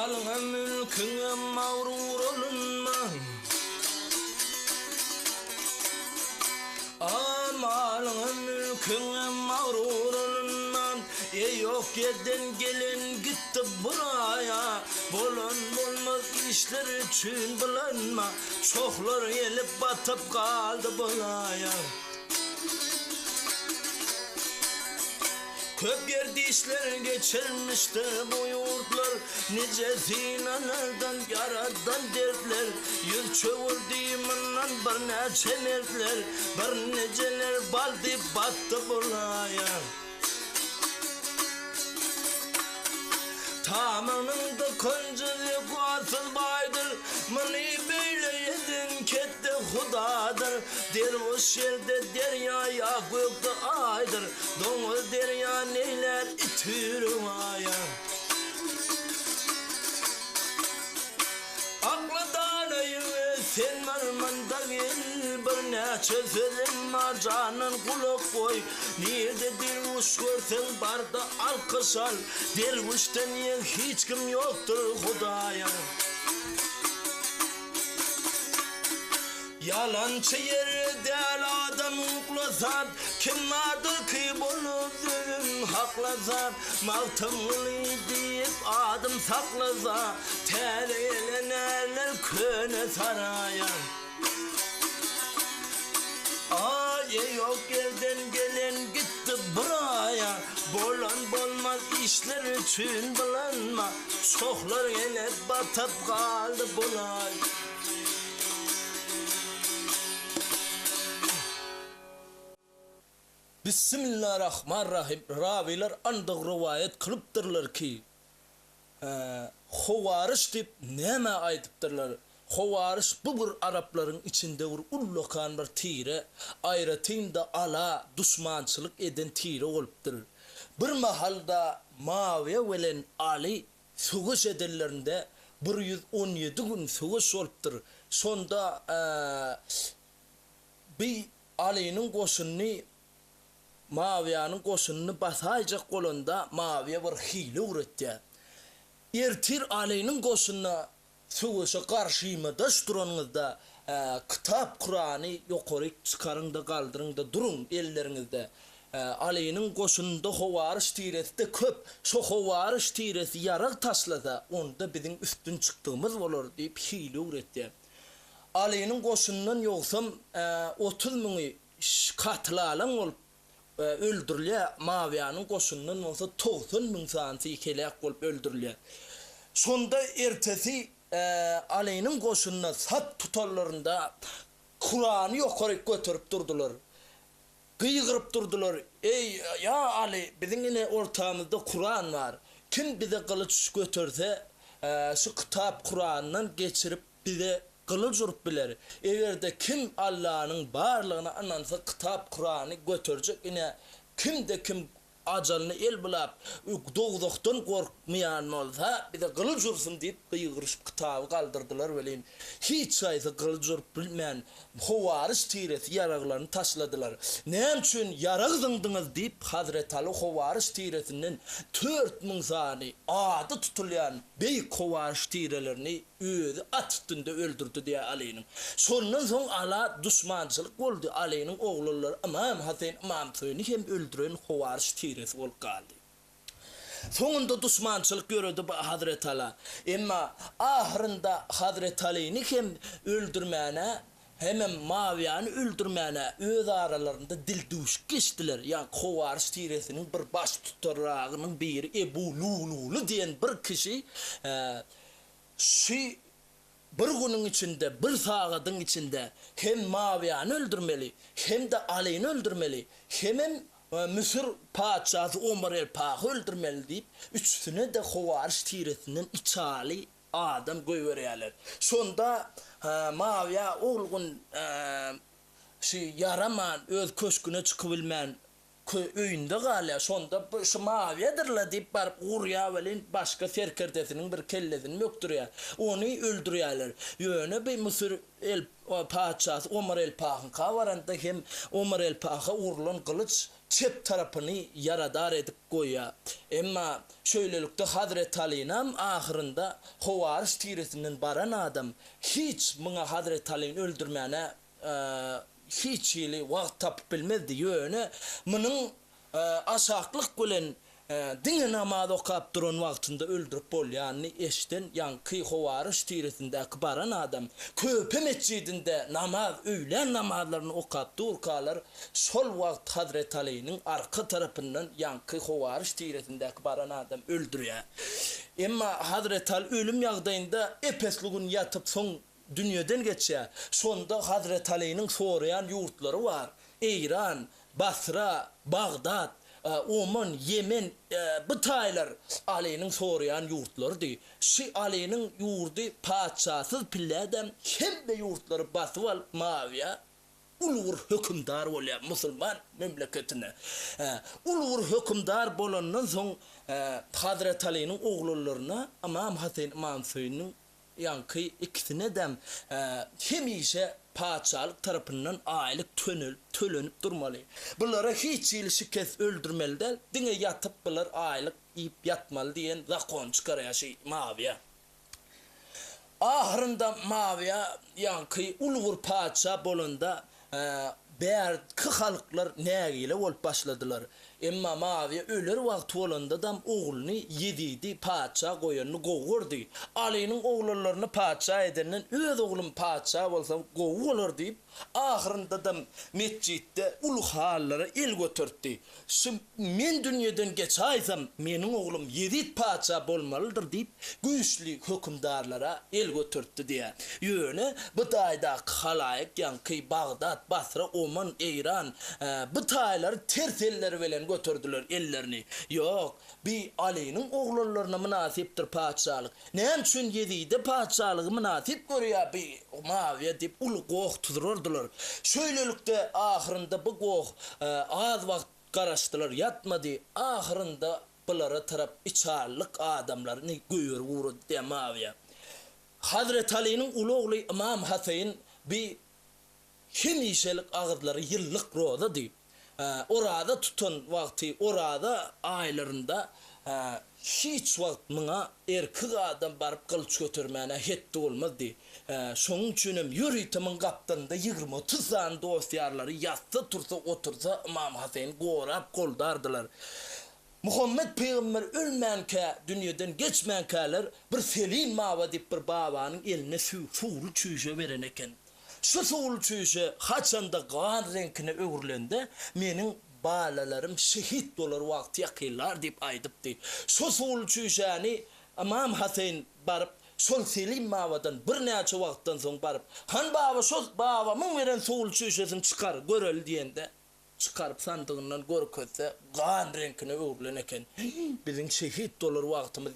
malına mülküne mağrur olunma. Malına mülküne mağrur olunma. Yok yerden gelen gitti buraya. Bolan olmaz işler için bulanma. Çoklar gelip batıp kaldı buraya. Köp gerdişler geçirmişti bu yurtlar. Nice zinalardan yaradan dertler. Yüz çövürdüğümünden bir neçe mertler. Bir neceler baldi battı buraya. Tamamın da koncası kuatsız baydır. Mani böyle yedin ketti hudadır. Derviş yerde deryaya gökte aydır. Doğu derya neyler itirim aya. Aklı dağlayın sen marmanda gel. Bir neçe sözüm var canın kulak koy. Nerede derviş görsen barda alkış al. Dervişten yen hiç kim yoktur Hudaya. Yalancı yerde adam uklasan. Kim adı ki bunu zulüm haklasan. Maltımlı deyip adım saklasan. Terelenerler köne saraya. Ay yok yerden gelen gitti buraya. Bolan bolmaz işler için bulanma. Çoklar gelip batıp kaldı bulay. Bismillahirrahmanirrahim. Raviler andık rivayet kılıptırlar ki Hovarış deyip neme aytıptırlar. Hovarış bu bir Arapların içinde bir ullokan bir tire, ayratında ala düşmançılık eden tire olupdur. Bir mahalda Muaviye velen Ali sugış edenlerinde 117 gün sugış olupdur. Sonda bir Ali'nin koşununu Muaviye'nin koşununu basayacak kolunda Muaviye bir hile üretti. Ertir Ali'nin koşununa suguşa karşıyma daş duranınızda kitap Kur'an'ı yukarı çıkarın da kaldırın da durun ellerinizde. Ali'nin koşununda hovarış tiresi de köp. Şu hovarış tiresi yarak taşlasa onda bizim üstün çıktığımız olur deyip hile üretti. Ali'nin koşunundan yoksam 30 mini katılalan olup öldürülüyor. Muaviye'nin koşunundan olsa 90 bin sanatı ikelek olup öldürülüyor. Sonda ertesi Ali'nin koşununa sap tutarlarında Kur'an'ı yukarı götürüp durdular. Kıygırıp durdular. Ey ya Ali, bizim yine ortağımızda Kur'an var. Kim bize kılıç götürse şu kitap Kur'an'dan geçirip bize kılıç vurup bilir. Eğer de kim Allah'ın varlığına anlansa kitap Kur'an'ı götürecek yine kim de kim acalını el bulap doğduktan korkmayan olsa bir de kılıç vursun deyip kıygırışıp kitabı kaldırdılar veleyim. Hiç sayısı kılıç vurup bilmeyen hovarış tiresi yaraklarını taşladılar. Ne için yarakdındınız deyip Hazreti Ali hovarış tiresinden 4000 sani adı tutulayan beyik hovarış tirelerini özü at üstünde öldürdü diye Ali'nin. Sondan son ala düşmançılık oldu. Ali'nin oğulları İmam Hasan, İmam Hüseyin'i hem öldüren hovarış tiresi olup kaldı. Sonunda düşmançılık görüldü Hazreti Ali. Ama ahırında Hazreti Ali'ni hem öldürmeyene hemen Muaviye'ni öldürmeyene öz aralarında dil düşük geçtiler. Yani hovarış tiresinin bir baş tutarağının biri Ebu Lululu diyen bir kişi bir günün içinde, bir saatin içinde hem Muaviye'ni öldürmeli, hem de Ali'ni öldürmeli, hem Mısır padişahı Ömer el-Pak'ı öldürmeli deyip üstüne de hovarış tiresinden içali adam koyuveriyorlar. Sonda Muaviye olgun yaraman öz köşküne çıkıbilmeyen öyünde qalya. Sonda şu Muaviye'dirler deyip barıp Uryavel'in başka serkerdesinin bir kellesini möktürüyor. Onu öldürüyorlar. Yöne bir Mısır padişahı Ömer el-Pak'ın kavaranda hem Ömer el-Pak'a urulan kılıç çep tarapını yaradar edip goya. Emma şöylelikde Hazret Ali'nam ahırında Hovarış tiresinden baran adam hiç mına Hazret Ali'ni öldürmene hiç ili wagt tapıp bilmezdi yöne mının aşaklık bilen dine namaz okap duran vaktında öldürüp bolyanny eşten yankı Hovarış tiresindäki baran adam köpe mescidinde namaz öýlen namazlaryny okap durkalar şol wagt Hazret Ali'nin arka tarapından yankı Hovarış tiresindäki baran adam öldürýär. Emma Hazret Ali ölüm ýagdaýynda epesligin yatıp soň dünýeden geçýär. Şonda Hazret Ali'nin sorayan ýurtlary var. İran, Basra, Bagdad, Oman, Yemen, bu taýlar Ali'nin sorayan ýurtlarydy. Şu Ali'nin ýurdy paçasız pilläden hemme ýurtlary basyp alyp Mawiýa ulur hökümdar bolýar musulman memleketine. Ulur hökümdar bolandan soň Hazret Ali'nin oglularyna Imam Hasan Imam Hüseýin'in yankı ikisine dem hemişe paçalık tarafından aylık tölünüp durmalı. Bunlara hiç ilişki kes öldürmeliler. Dine yatıp bunlar aylık yiyip yatmalı diyen zakon çıkaraya Mawiýa. Ahırında Mawiýa yankı ulur paça bolunda bärki halklar nägile bolup başladylar. Emma Mawiýa öler wagt bolanda dam ogluny Yezidi paça goýanyny gowurdy. Ali'nin oglalaryny paça edenden öz oglum paça bolsa gowulur diýip ahyrynda dam mescidde ulu hallary el götürdi. Men dünýeden geçaýsam meniň oglum Yezid paça bolmalydyr diýip güýçli hökümdarlara el götürdi diýär. Ýöne bu daýda halaýyk ýanky Bagdad, Basra, Oman, İran bu taýlar terselleri bilen götürdüler ellerini. Yok, bir Ali'nin oglalaryna münasipdir paçalyk. Näme üçin Yezide paçalygy münasip görýär bir Mawiýa diýip ulu goň tuzurdylar. Şöýlelikde ahyrynda bu goň az wagt garaşdylar, yatmady. Ahyrynda bulara tarap içarlyk adamlaryny göýür urdy diýip Mawiýa. Hazret Ali'nin ulu ogly Imam Hasan bir hemişelik ağızları yıllık roza deyip orada tutun vakti orada aylarında hiç vakt mına erkek adam barıp kılıç götürmene hetti olmazdı. Şonun üçinem yürüytümün kaptanında 20-30 tane dosyarları yatsa tursa otursa İmam Hasan gorap koldardılar. Muhammed Peygamber ölmänke, dünýeden geçmänkäler bir Selim Mawa diýip bir babanın eline suwul çüýje beren eken. Şu suwul çüýje haçanda gan renkine öwürlende meniň balalarym şehit bolar wagty ýakyllar diýip aýdypdy. Şu suwul çüýjäni Imam Hasan barıp şol Selim Mawa'dan bir näçe wagtdan soň barıp han baba şol babamyň beren suwul çüýjesini çykar görel diýende çıkarıp sandığından görkötse gan renkine öwürlen eken. Biziň şehit dolar wagtymyz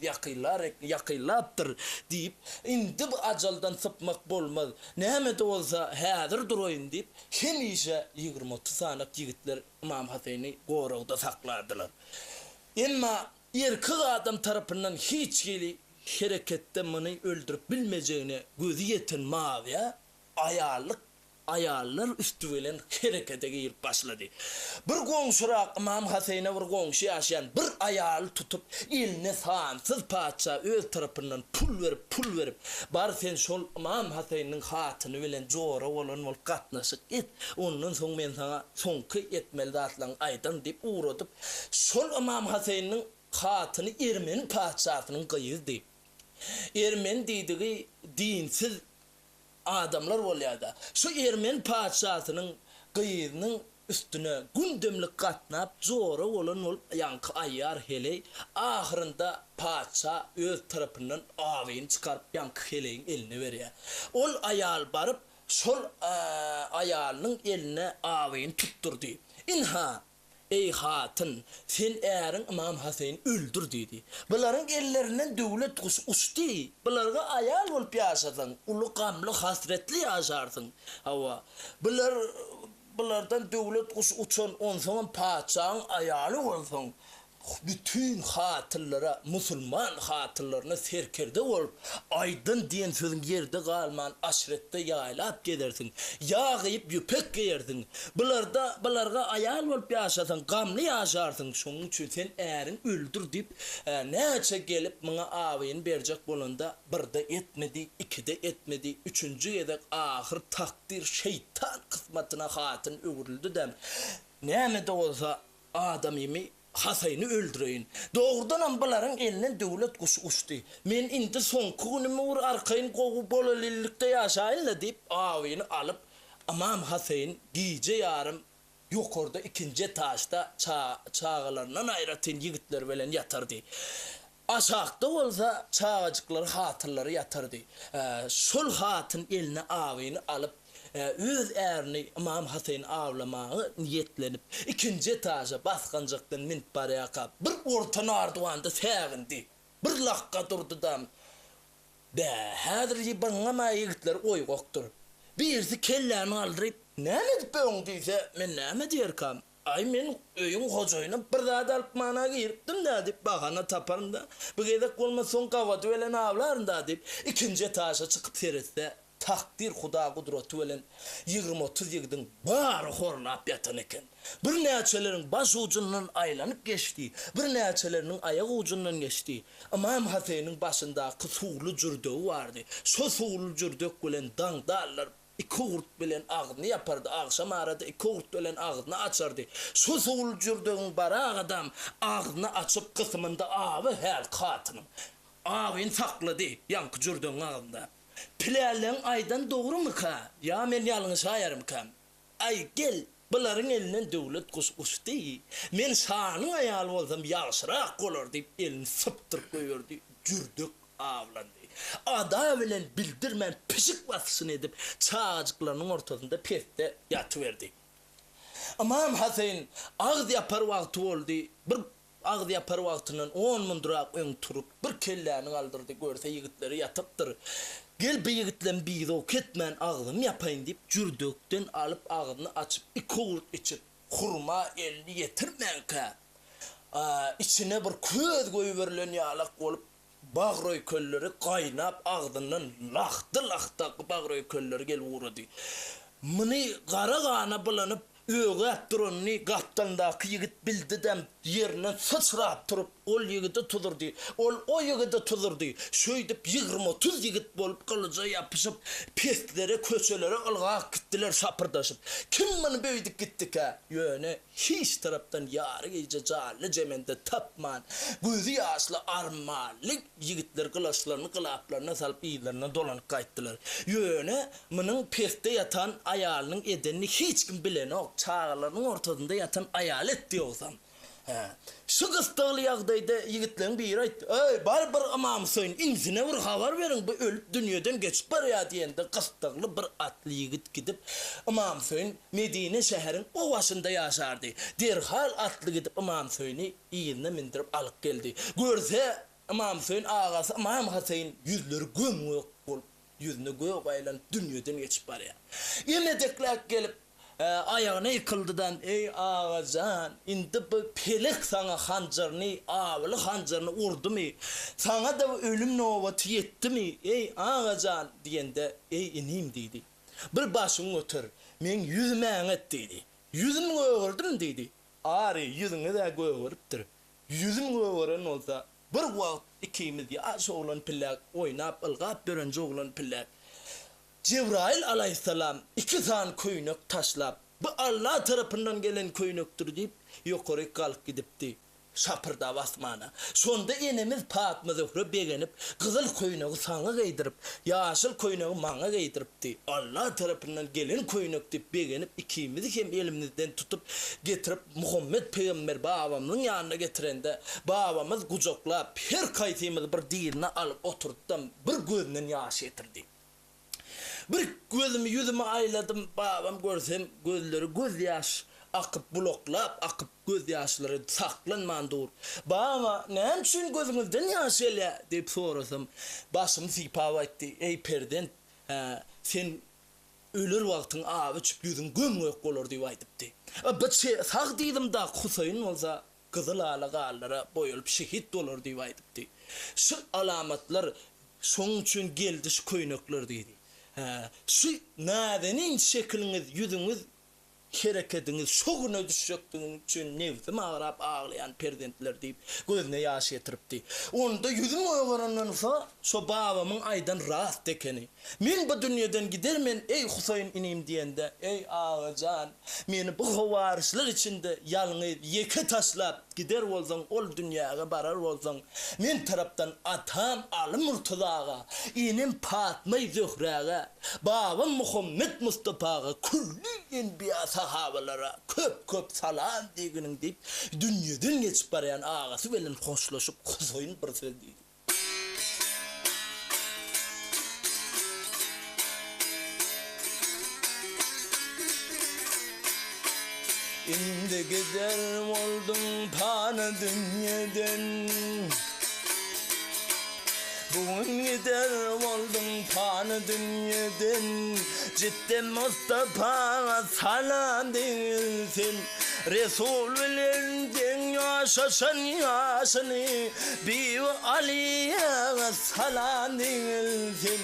ýakylapdyr diýip indi bu ajaldan sypmak bolmaz. Näme de bolsa häzir durayyn diýip hemişe 20-30 sanak ýigitler Imam Hasyny goragda sakladylar. Emma erkek adam tarapyndan hiç geli herekette many öldürüp bilmejegine gözü ýeten Mawiýa ayarlar üstü bilen harekete girip başladı. Bir goňşurak Imam Hasyna bir goňşy ýaşaýan bir ayal tutup eline sansız paça öz tarapyndan pul verip bar sen şol Imam Hasynyň hatyny bilen jora bolan bol gatnaşyk et. Ondan soň men sana soňky etmeli zatlaň aýdan diýip uradyp şol Imam Hasynyň hatyny Ermeni paçasynyň gyýyzdy. Ermeni diýdigi dinsiz adamlar bolýarda. Şu Ermeni paçasynyň gyýyzynyň üstüne gündemlik gatnap jora bolan ol ýanky aýar hele ahyrynda paça öz tarapyndan awyny çykaryp ýanky heleň eline berýär. Ol aýal baryp şol aýalynyň eline awyny tutturdy. Inha ey hatın, sen äriň Imam Hasan öldür dedi. Bularyň ellerinden döwlet uçdy. Bularga ayal bolup ýaşadyň, ulu gamly hasretli ýaşardyň. Hawa. Bulardan döwlet uçan onsoň paçaň aýaly bolsaň, bütün hatırlara, musulman hatırlarına serkerde olup, aydın diyen sözün yerde kalman, aşirette yaylap gidersin. Yağ giyip yüpek giyerdin. Bularga ayal olup yaşasan, gamlı yaşarsın. Şunun için sen erin öldür deyip, neçe gelip bana ağabeyin verecek bolanda, bir de etmedi, iki de etmedi, üçüncü edek ahir takdir şeytan kısmetine hatın öğürüldü dem. Ne de olsa adamimi Hasayını öldüreyin. Doğrudan buların elinden devlet kuşu uçtu. Men indi son günümü vur arkayın kogu bolalilikte yaşayınla deyip ağabeyini alıp amam Hasayın giyce yarım yok orada ikinci taşta çağalarından ayratın yigitler velen yatardı. Aşağıda olsa çağacıkları hatırları yatardı. Şol hatın eline ağabeyini alıp öz erini İmam Hasan avlamağı niyetlenip ikinci etaja basqancaqdan minip barayaka bir ortana arduvanda sägindi bir laqqa durdu da häzir bana ma yigitler oýgokdur birisi kelläni aldyryp näme diýip diýse men näme diýerkam ay men öýüň hojaýyny bir zat alyp mana giripdim da diýip bagana taparynda bu gedek bolmasoň gawaty bilen avlarynda diýip ikinji etaja çykyp seretse takdir Huda kudreti bilen 20-30 ýygdyň bary horlap ýatan eken. Bir näçelerin baş ucundan aýlanyp geçdi, bir näçeleriniň aýak ucundan geçdi. İmam Hasaýnyň başyndaky suwly jürdegi bardy. Şo suwly jürdek bilen daňdallar iki urt bilen ağzını yapardı. Akşam arada iki urt bilen ağzını açardı. Şu suwly jürdegiň barak adam ağzını açıp kısmında abi her katınım. Abin sakladı yankı jürdegiň ağzında. Pilerlerin aydan doğru mu ka? Ya men yalnız ayarım ka. Ay gel, buların elinden devlet kustu. Men şanın ayalı olsam yalşırak olur deyip elini sıptırıp koyuyordu. Cürdük avlandı. Ada bilen bildirmen pişik basısını edip çağcıklarının ortasında peste yatıverdi. İmam Hasan ağız yapar vakti oldu. Bir ağız yapar vaktinin 10 mundurak ön turup bir kelläni kaldırdı. Görse yigitleri yatıptır. Gel bir yigitlen bir o ketmen ağzını yapayım deyip cürdükten alıp ağzını açıp iki urt içip hurma elini getirmen ka. İçine bir köz koyuverilen yalak olup bağroy kölleri kaynap ağzından lahtı bağroy kölleri gel uğradı. Mını kara kana bulanıp öğe attırını kaptandaky yigit bildidem yerine sıçrap turup ol yigiti tuzurdu. O yigiti tuzurdu. Şöydip 20-30 yigit bolup kılıca yapışıp pestlere köçelere ılgak gittiler şapırdaşıp. Kim bunu böydik gittik ha? Yöne hiç taraftan yarı gece calle cemende tapman. Gözü yaşlı armalik yigitler kılaçlarını kılaplarına salıp iyilerine dolanıp kayttılar. Yöne bunun pestte yatan ayalının edenini hiç kim bilen ok. Çağlarının ortasında yatan ayalet diyorsam. Şu kıstıqlı yağdayda yigitlerin biri aytdı. Ey bir imam Hüseyin insine bir haber verin bu ölüp dünyadan geçip bar ya diyende kıstıqlı bir atlı yigit gidip İmam Hüseyin Medine şehrin o başında yaşardı. Derhal atlı gidip İmam Hüseyin'i iyine mindirip alıp geldi. Görse İmam Hüseyin ağası İmam Hasan yüzleri göm yok olup yüzünü göğ aylan dünyadan geçip bar ya. Yemedekler gelip ayağına yıkıldıdan ey ağacan indi bu pelek sana hancarını ağalı hancarını urdu mu sana da ölüm nöbeti yetti mi ey ağacan diyende ey inim dedi bir başın otur men yüzmeğin et dedi yüzümü göğürdüm dedi ağrı yüzünü de göğürüptür yüzüm göğüren olsa bir vakt ikimiz yaş oğlan pillak oynap ılgap dörünce oğlan pillak Cebrail aleyhisselam 2 tane köynök taşlap bu Allah tarafından gelen köynöktür deyip yukarı kalk gidipti şapırda basmana. Sonda enemiz Fatma Zöhre beğenip kızıl köynöğü sana giydirip yaşıl köynöğü bana giydiripti. Allah tarafından gelen köynök deyip beğenip ikimizi hem elimizden tutup getirip Muhammed Peygamber babamın yanına getirende babamız kucaklap her kaytimiz bir diğerine alıp oturttum bir gözünden yaş getirdi. Bir gözümü yüzümü ayladım babam görsem gözleri göz yaş akıp bloklap akıp göz yaşları saklanman dur. Babama ne için gözünüzden yaş ele deyip sorusam başım sipava etti ey perden sen ölür vaktin ağabey çıp yüzün gömgök olur diye aytıptı. Bir şey sağ dedim da Hüseyin olsa Kızıl ağalara boyulup şehit olur diye aytıpdy. Şu alamatlar şoň üçin geldi şu köýnekler diýdi. Şu nädenin şekliniz, yüzüňiz, hereketiniz şoňuna düşjekdiňiz üçin nefsi magrap ağlayan prezidentler diýip gözüne ýaş getiripdi. Onda yüzüm oýgaranlansa şo babamyň aýdan rast ekeni. Men bu dünýeden gidermen ey Husayn inim diýende, ey ağajan, meni bu hawaryşlar içinde ýalňyz ýeke taşlap gider bolsaň, ol dünýäge barar bolsaň, men tarapdan atam Ali Murtazaga, inim Fatma Zöhräge, babam Muhammed Mustafaga, külli enbiýa sahabalara köp salam diýginiň diýip dünýeden geçip barýan agasy bilen hoşlaşyp Husayn bir söz diýdi. Indi gider oldum pana dünýeden, bugün gider oldum pana dünýeden, jitdim Mustafa salam diýilsin, Resul bilen deň ýaşaşan ýaşyny, Bi Aliýe salam diýilsin.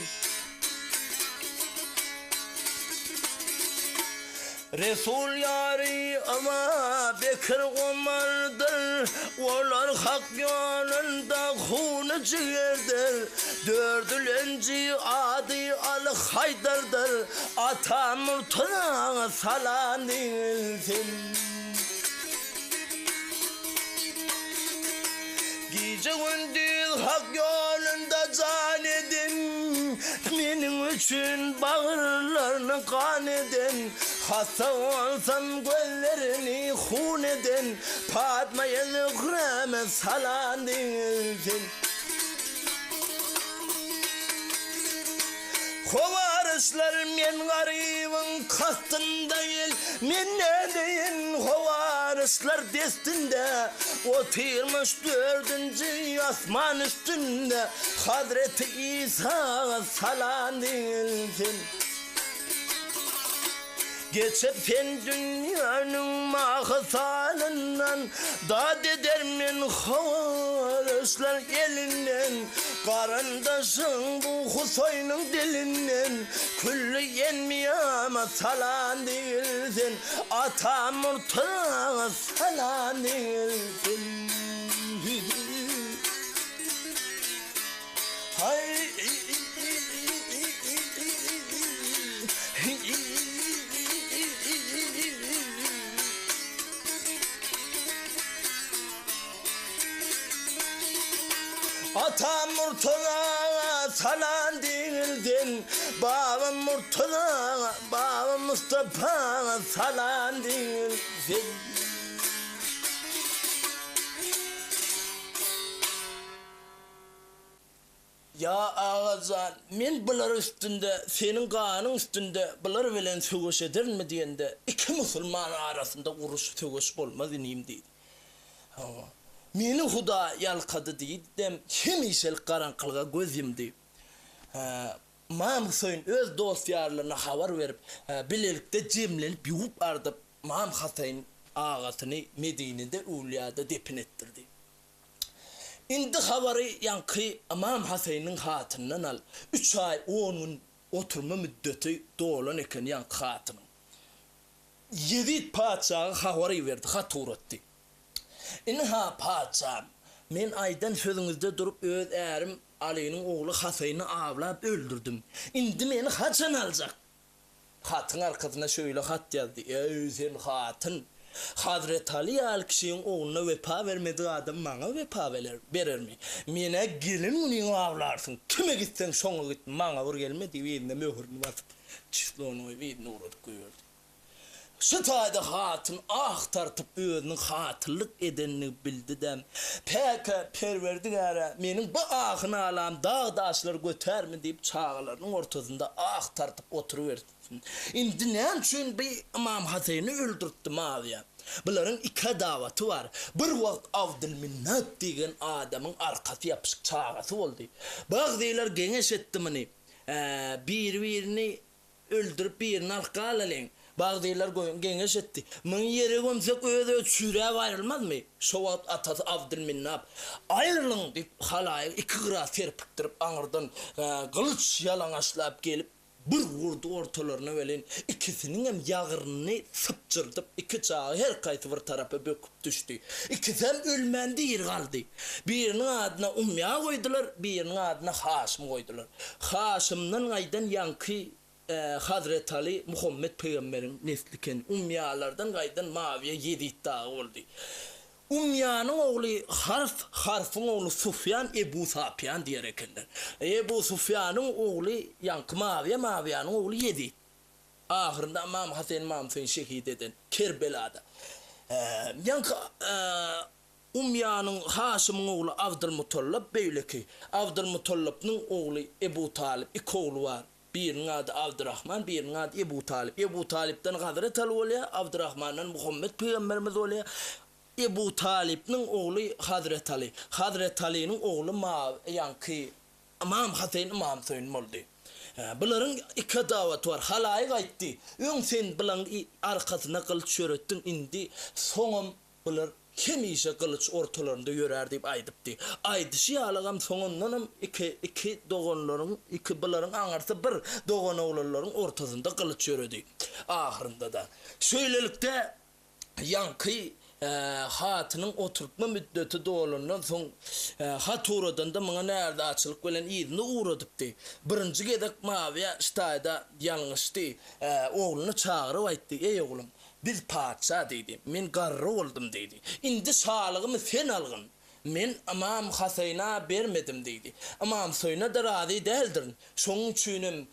Resul yari ama Bekir Umar'dır, olar hak yolunda hunu ciğerdir. Dördülenci adi Ali Haydar'dır, Ata Murtaza salam diýilsin. Gece gündüz hak yolunda can edin, menin üçün bağırlarını kan edin. Hasta olsam gözlerini hun edin, Fatma'ya Zöhrä'me salam diýilsin. Hovaryslar men garybyň kastynda el, men nädeýin hovaryslar destinde, o 24-nji asman üstünde, Hazreti İsa salam diýilsin. Geçip sen dünyanın mahsalından, dad edermen havaryslar elinden, Karandaşın bu Husayn'ın dilinden, Küllü yenmiyama salam diýilsin, Ata Murtaza salam diýilsin. Hay Ata Murtaza salam diýildin, babam Murtaza, babam Mustafa salam diýildin. Ya ağacan, men bular üstünde, senin ganyň üstünde bular bilen söwüş edermi diýende, iki musulman arasında uruş söwüş bolmaz inim diýdi. Meni Huda ýalkady diýdim, hemişel garaňkylyga göz ýumdy. Mam Husayn öz dostýarlaryna habar berip, bilelikde jemlenip ýuwup ardyp, Mam Husayn agasyny Medinede Ulyada depin etdirdi. Indi habary ýanky Mam Husaýnyň hatyrynyň al, 3 ay 10 gün oturma müddeti dolan eken ýanky hatynyň. Yezid paçaga habary berdi, hat uratdy. İnha paçam, men aydan sözüňizde durup öz ärim Ali'nin oğlu Hasayn'ı avlap öldürdüm. Indi meni haçan aljak? Hatın arkasyna şöyle hat ýazdy. Ey sen hatın, Hazret Ali al kişiň oğluna vepa vermedi adam maňa vepa berermi? Mene gelin uny avlarsyň. Kime gitsen şoňa git, maňa bir gelmedi, ýerine möhürni basyp, çislonu ýerine uradyp goýardy. Şu taýda hatyn tartyp özüniň hatyrlyk edenini bildidem. Päke perwerdigara meniň bu ahyny alam dağ daşlar götermi diýip çağlarynyň ortasynda tartyp oturuverdi. Indi näme üçin bir Imam Hasaýny öldürtdi maýa? Bularyň iki dawaty bar. Bir wagt Abdülminnat diýen adamyň arkasy ýapyşyk çağasy boldy. Bagdylar geňeş etdimini, bir-birini öldürüp birini arka alaleň. Bağdaylar gengeş etti. Mın yere gömsek öde çüre ayrılmaz mı? Şovat atası Abdülminnap. Ayrılın deyip halaya iki kıra terpiktirip anırdan kılıç yalangaçlap gelip bir vurdu ortalarına velin. İkisinin hem yağırını sıpçırdıp iki çağı her kaytı bir tarafa böküp düştü. İkisi hem ölmendi yer kaldı. Birinin adına Umya koydular, birinin adına Haşim koydular. Haşim'den aydan yankı Hazreti Ali Muhammed Peygamber'in nesliken Umyalardan gaydan Maviye 7 iddia oldu. Umya'nın oğlu Harf'ın oğlu Sufyan Ebu Sufyan diyerekler. Ebu Sufyan'ın oğlu yankı Maviye'nin oğlu Yedid. Ahırında İmam Hasan İmam Hüseyin şehit eden Kerbela'da. Yankı Umya'nın Haşim'in oğlu Abdülmutallab böyle ki Abdülmutallab'ın oğlu Ebu Talib iki oğlu var. Birinin adı Abdurrahman, birinin adı Ebu Talib. Ebu Talib'den Hazreti Ali oluyor, Abdurrahman'dan Muhammed Peygamberimiz oluyor. Ebu Talib'nin oğlu Hazreti Ali. Hazreti Ali'nin oğlu yankı İmam Hasan İmam Hüseyin oldu. Bunların iki davet var. Halaya kayıttı. Ön sen bulan arkasına kılıç öğrettin indi. Sonum bunlar hemişe kılıç ortalarında yörer deyip aydıptı. Aydışı yalagam sonundan iki doğanların, iki bunların anarsa bir doğan oğulların ortasında kılıç yöredi. Ahırında da. Söylelikte yankı hatının oturtma müddeti doğulundan son hat uğradan da bana nerede açılık veren izni uğradıptı. Birinci gedek Maviye stayda yanlıştı. Oğlunu çağırıp ayttı. Ey oğlum biz padişah dedi. Men garrı oldum dedi. Indi sağlığımı sen algın. Men İmam Hasan'a vermedim dedi. İmam Hüseyin'e de razı değildir. Şonun üçünüm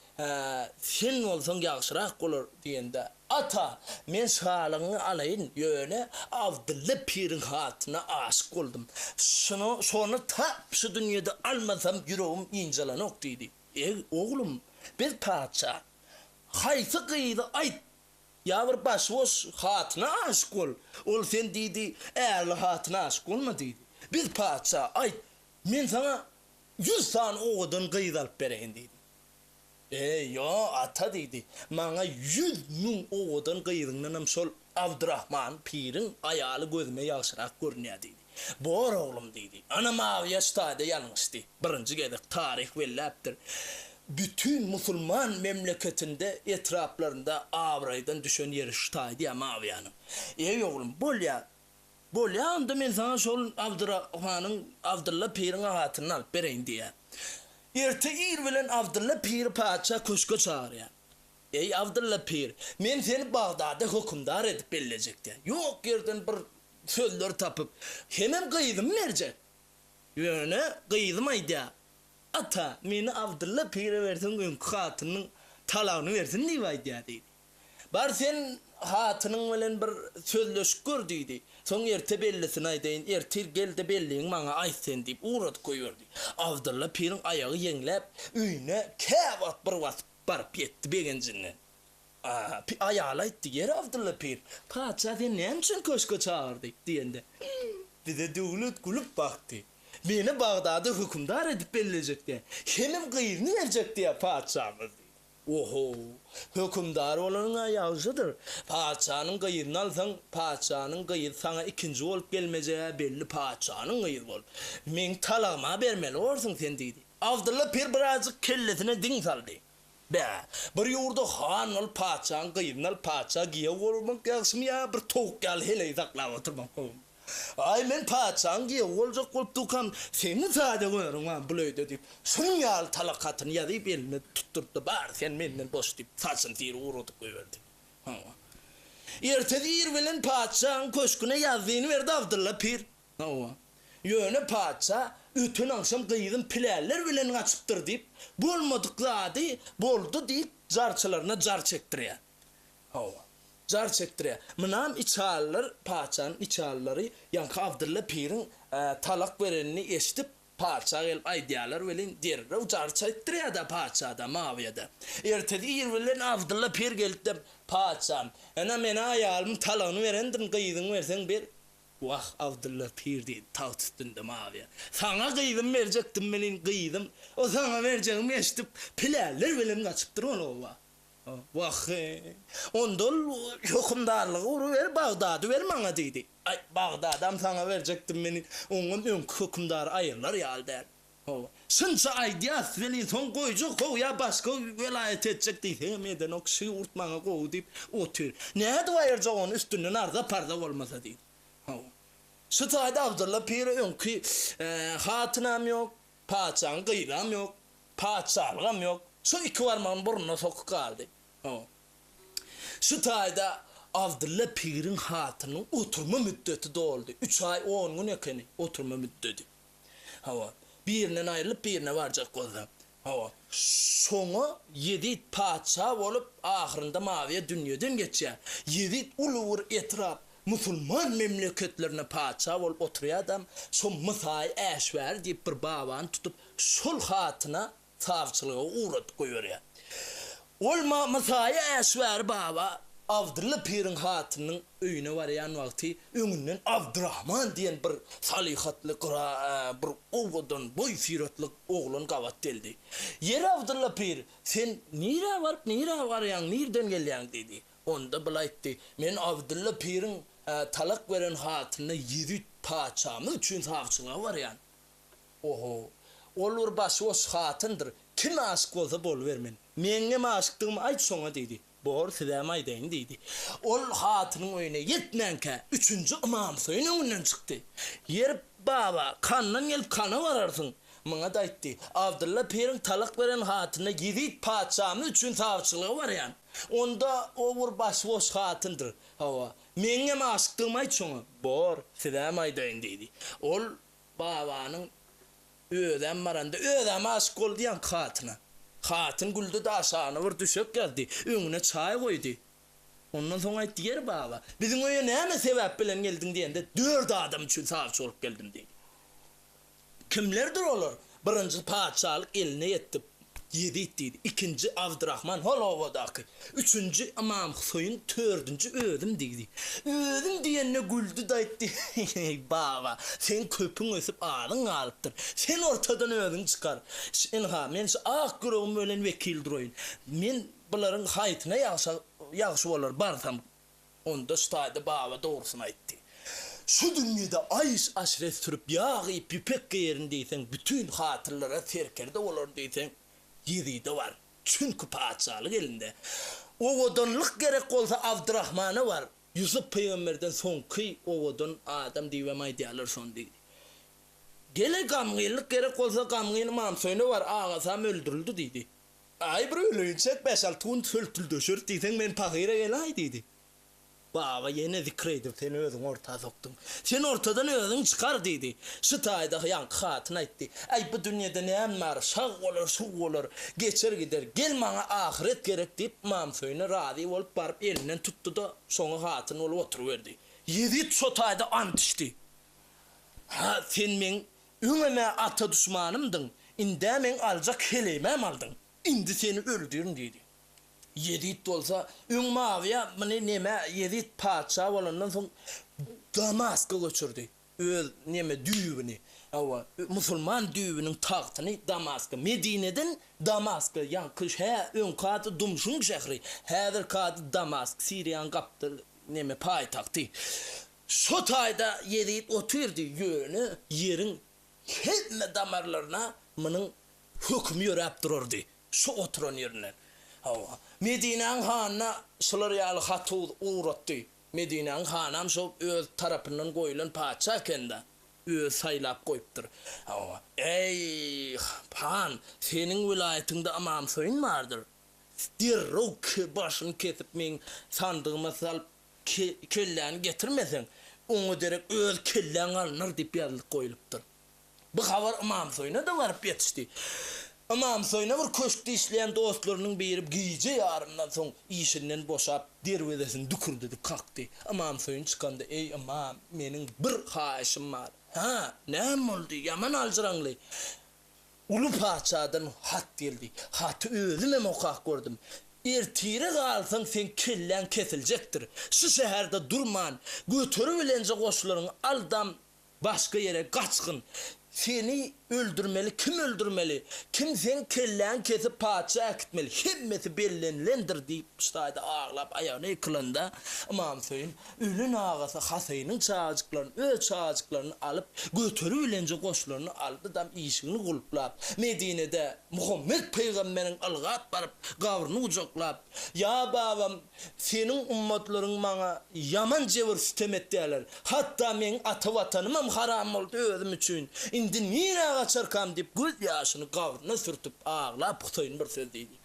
sen olsan yaxşırak olur diyende. Ata men sağlığını alayın yöne Abdullah Pir'in hatına aşık oldum. Sonra şu dünyada almasam yüreğim incelenok dedi. Oğlum bir padişah haysı kıydı ayt. Yavur başvoş hatına aşık ol. Ol sen dedi eğerli hatına aşık olma dedi. Bir padişah ayt men sana 100 tane oğudan kıydı alıp bereyim dedi. Yo ata dedi. Bana 100.000 oğudan kıyırından sol Abdurrahman Pir'in ayalı gözüme yaşarak görünüyor dedi. Bor oğlum dedi. Ana Maviye stayda yanmıştı. Birinci gedek tarih velleptir. Bütün Müslüman memleketinde etraflarında avraydan düşen yeri stayda ya Maviye'nin. Ey oğlum bol ya onda men sana sol Abdullah Pir'in hatını alıp bereyim diye. Erte bilen Abdullah Pir padişah köşke çağırıyor. Ey Abdullah Pir, men seni Bağdat'da hükümdar edip bellecekti. Yok yerden bir sözler tapıp hemen kıydım verecek. Yöne kıydım aydı. Ata, meni Abdullah Pir'e versin gün hatının talağını versin diye aydı dedi. Bar sen hatının bilen bir sözleşik dedi. Son erte bellesin aydeyin, ertir gel de belliğin bana ay sen deyip uğrat koyuyordu. Abdullah Pir'in ayağı yenglep, üyüne kevat bir vasıp barıp yetti begencinden. Ayağla etti yeri Abdullah Pir. Padişah sen ne için köşke çağırdı diyende. Bize devlet kulüp baktı. Beni Bağdat'da hükümdar edip bellecekti. Hemen kıyırını verecekti ya padişahımız. Oho, hükümdar olanın ayağısıdır. Padişahın kıyırını alsan, padişahın kıyır sana ikinci olup gelmeyeceği belli padişahın kıyır ol. Men talağıma vermeli olsun sen dedi. Abdullah Pir birazcık kellesine din saldı. Bir yurda han ol padişahın kıyırını al padişah giye olmak yaksım ya bir tok gel hele saklav oturmak. Ay men padişahın giye olacak olup dukan seni sade koyarım ha böyleydi deyip şunun yal talakatını ya deyip eline tutturdu bar sen menden boş deyip saçın tiri uğradık koyverdi. Ertedi bilen padişahın köşküne yazdığını verdi Abdullah Pir. Yöne padişah bütün akşam kıyıdın pilerler bilen açıptır deyip bolmadıkları boldu deyip zarçılarına zar çektiriyor. Zar çektiriyor. Mınam içağlar, padişahın içağları yankı Abdullah Pir'in talak verenini eşitip padişah gelip aydiyalar velin derre zar çektiriyor da padişah da Maviye'de. Ertedi bilen Abdullah Pir gelip de padişahım ena mena ayağımın talağını verendin kıyıdın versen bir vah Abdullah Pir diye taht üstünde Maviye. Sana kıydım verecektim benim kıydım. O sana vereceğimi eşitip pilerler velin kaçıptır onu ova. Vahi. Ondol hükümdarlığı uru ver Bağdat'ı ver bana dedi. Ay Bağdat'ım sana verecektim beni. Onun önkü hükümdar ayırlar ya der. Sınsa aydiyat beni son koyacak o ya başka velayet edecek değil. Hemeden o kişi urtmana koy deyip otur. Ne ayıracak onun üstünden arda parda olmasa değil. Sıtayda Abdullah Pir önkü hatınam yok. Paçan kıyram yok. Paçalgam yok. Şu iki varmanın burnuna sokup kaldı. Şu tayda Abdullah Pir'in hatının oturma müddeti doldu. 3 ay 10 gün yakını oturma müddeti. Birinden ayrılıp birine varacak oldu. Sonra 7 paça olup ahırında maviye dünyadan geçer. 7 uluvur etraf Müslüman memleketlerine paça olup oturuyor adam. Son Mısay Eşver deyip bir baban tutup sol hatına savcılığa uğrat koyuyor ya. Olma Mısay Eşver baba Abdullah Pir'in hatının öyüne varayan vakti önünden Abdurrahman diyen bir salihatlı bir oğudan boy firatlı oğlun kavat geldi. Yer Abdullah Pir sen nire varayan nereden geliyan dedi. Onda bula etti. Men Abdullah Pir'in talak veren hatına 7 paçamı üçün savcılığa varayan. Olur başı o hatındır. Kim aşık olsa bol vermen. Menge aşıktığımı ayt sonra dedi. Bor sidem aydayn dedi. Ol hatının oyuna yetmenke 3. imam soyunun önünden çıktı. Yer baba kandan gelip kana vararsın. Bana da etti. Abdullah Pir'in talak veren hatına 7 paçamı üçün savcılığı var yani. Onda over baş boş hatındır. Menge aşıktığımı ayt sonra. Bor sidem aydayn dedi. Ol babanın ödem varanda ödem aşık ol diyen hatına. Hatın güldü de aşağına vur düşük geldi. Önüne çay koydu. Ondan sonra etti yer baba. Bizim öyle ne sebep bilen geldin diyende 4 adam için savcı olup geldim dedi. Kimlerdir olur? Birinci padişahlık eline yetti. 7 dedi. 2. Abdurrahman Holova'daki. 3. İmam Hüseyin 4. ödüm dedi. Ödüm diyenine güldü da etti. Baba sen köpün ösüp ağrın alıptır. Sen ortadan ödün çıkar. Men ah gürüğüm ölen vekildir oyun. Men bunların haytına yaxşı olur barsam. Onda stayda baba doğrusuna etti. Şu dünyada ayış aşiret sürüp yağı pipek yerindeysen bütün hatırlara terkerde olur deysen 7'de var. Çünkü padişahlık elinde. O odunluk gerek olsa Abdurrahman'ı var. Yusuf Peygamber'den son kıy o odun adam divemay diyorlar son değil. Gele gamgıylık gerek olsa gamgıylı mamsöyünü var. Ağasam öldürüldü dedi. Ay bir ölüyüncek 5-6 gün söltüldü. Şört deysen ben pakire gelay dedi. Baba yine zikreydim seni özün ortaya soktun. Sen ortadan özün çıkar dedi. Sıtayda yankı hatına etti. Ay bu dünyada ne var? Şağ olur, şu olur. Geçer gider. Gel bana ahiret gerek deyip mamsöyüne radi olup barıp elinden tuttu da sonra hatını olup oturuverdi. 7 sotayda ant içti. Sen men üneme ata düşmanımdın. İnde men alacak kelimem aldın. İndi seni öldürün dedi. 7 olsa ün maviye neme 7 padişah olandan sonra Damask'a götürdü. Neme düğünü. Müslüman düğünün tahtını Damask'a. Medine'den Damask'a. Yani kış ön kadı Dumşun şehri. Hedir kadı Damask. Siriyan kaptı neme payitaktı. Şu tayda 7 oturdu yönü yerin hepme damarlarına bunun hükmü yörep dururdu. Şu oturan yerinden. Medine'nin hanına şular yalı hatı uğrattı. Medine'nin hanam şu öz tarafından koyulan padişah kendi. Öz saylap koyuptur. Ey pan senin vilayetinde imam soyun vardır. Dirruk başını kesip men sandığıma salıp kelleğini getirmesen onu derek öz kelleğini alınır deyip yazılık koyuluptur. Bu haber imam soyuna da varıp yetişti. Imam soyuna bir köşkte işleyen dostlarının berip giyce yarından son işinden boşap dervedesin dukur dedi kalktı. Imam soyun çıkandı. Ey imam menin bir haişim var. Ne oldu yaman alcıranglı. Ulu padişahdan hat geldi. Hatı özüme mokak gördüm. Ertire kalsan sen kellen kesilecektir. Şu şehirde durman. Götürübilence koşuların aldam başka yere kaçkın. Seni öldürmeli, kim öldürmeli, kim sen kellen kesip paça gitmeli, himmeti bellenlendir deyip ustayda ağlap ayağına yıkılında imam söyleyin, ölün ağası Hasey'nin çağcıklarını, çağcıklarını alıp götürü ülence koşularını alıp adam işini kulplap Medine'de Muhammed Peygamber'in algap barıp gavrını ucaklap ya babam senin ummatların bana yaman cevir sitem ettiler hatta men atı vatanımam haram oldu özüm üçün indi nire kaçarkam deyip göz yaşını gavrına sürtüp ağlap Hüseyin bir söz deydi.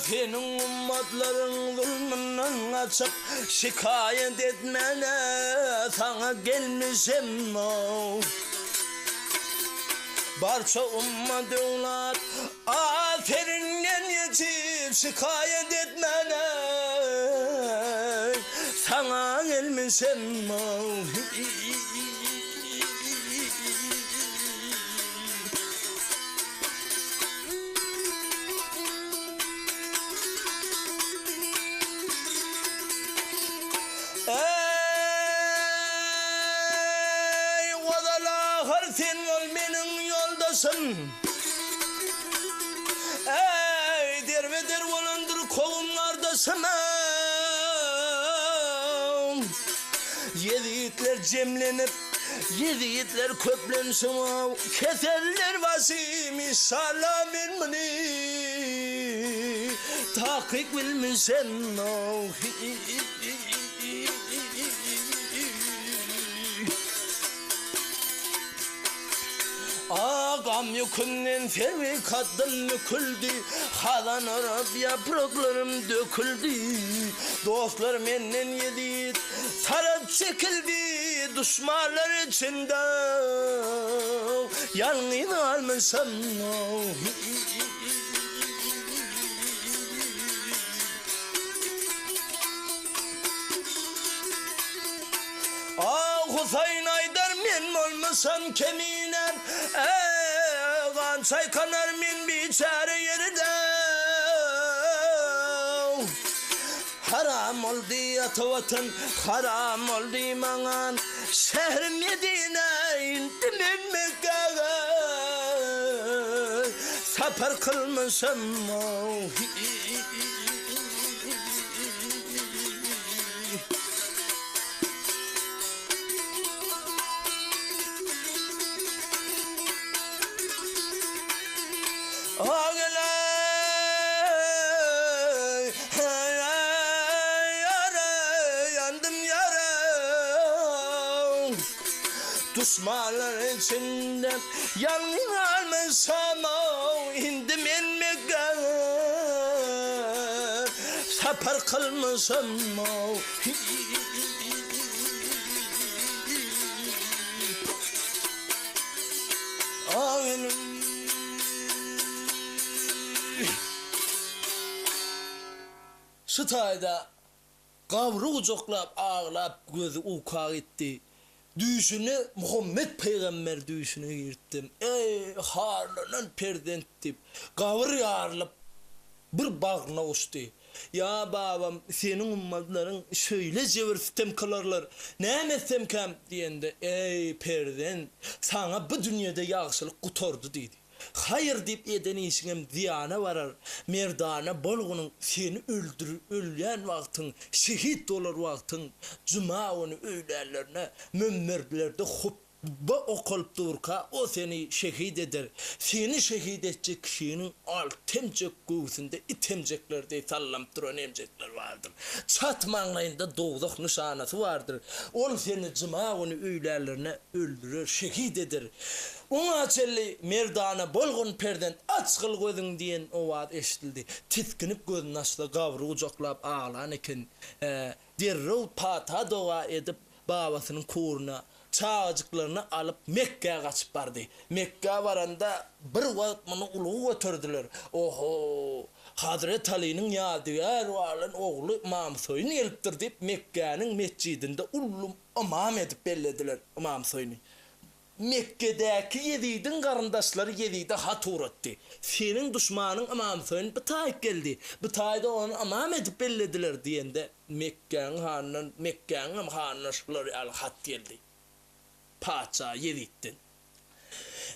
Senin ummatların zulmünden kaçıp şikayet etmene sana gelmişim o. Barça ummat evlat aferinden yetip şikayet etmene sana gelmişim o. Sen ol benim yoldaşım ey derveder olandır kolum kardeşim Yiğitler cemlenip yiğitler köplensin keserler vasimi salamin mini tahkik bilmişsen Ağam yükünden ferikadım nüküldü Halan arab yapraklarım döküldü Dostlar menden yedi taraf çekildi Düşmanlar içinde Yalnız almışım Hüseyin Aydar men olmasam keminem Kan saykanar men biçare yerde Haram oldu yatı vatan haram oldu manan Şehir Medine indim Mekke'ye Safar kılmışım Düşmanlar içinde yalnız almışam indim Mekke'ye Safar kılmışam Sıtayda gavru ucaklap ağlap gözü ukak etti Düşünü Muhammed Peygamber düşünü girttim. Ey harlanan perdentip. Gavur yarılıp bir bağına uçtu. Ya babam senin ummatların şöyle cevir sitem kılarlar. Ne emetsem kem diyende ey perden sana bu dünyada yaxşılık kutordu dedi. Hayır deyip eden işinem ziyana varar. Merdana bolgunun seni ölyen vaktin, şehit olur vaktin, cuma onu öylerlerine, mümmerlerde hubba okulup durka, o seni şehit eder. Seni şehit edecek kişinin temcek göğsünde itemceklerde sallamıp duran emcekler vardır. Çatmanlayında doğduk nişanası vardır. O seni cuma onu öylerlerine öldürür, şehit eder. Ona çelli merdana bolgun perden açkıl gözün diyen o vaat eşitildi. Titkinip gözün açtı gavru ucaklap ağlan eken. Derrol pata doğa edip babasının kuruna çağcıklarını alıp Mekke'ye kaçıp vardı. Mekke'ye varanda bir vaat bunu uluğu götürdüler. Oho! Hazret Ali'nin yadigar varlığın oğlu İmam Hüseyin'i eliptir deyip Mekke'nin mescidinde ullum imam edip bellediler İmam Hüseyin'i. Mekke'deki Yezid'in garındaşları Yezid'e hat uğrattı. Senin düşmanın Imam Hüseyin Bıtay geldi. Bıtay'da onu amam edip bellediler diyende Mekke'nin hanışları al hat geldi. Paça Yezid'den.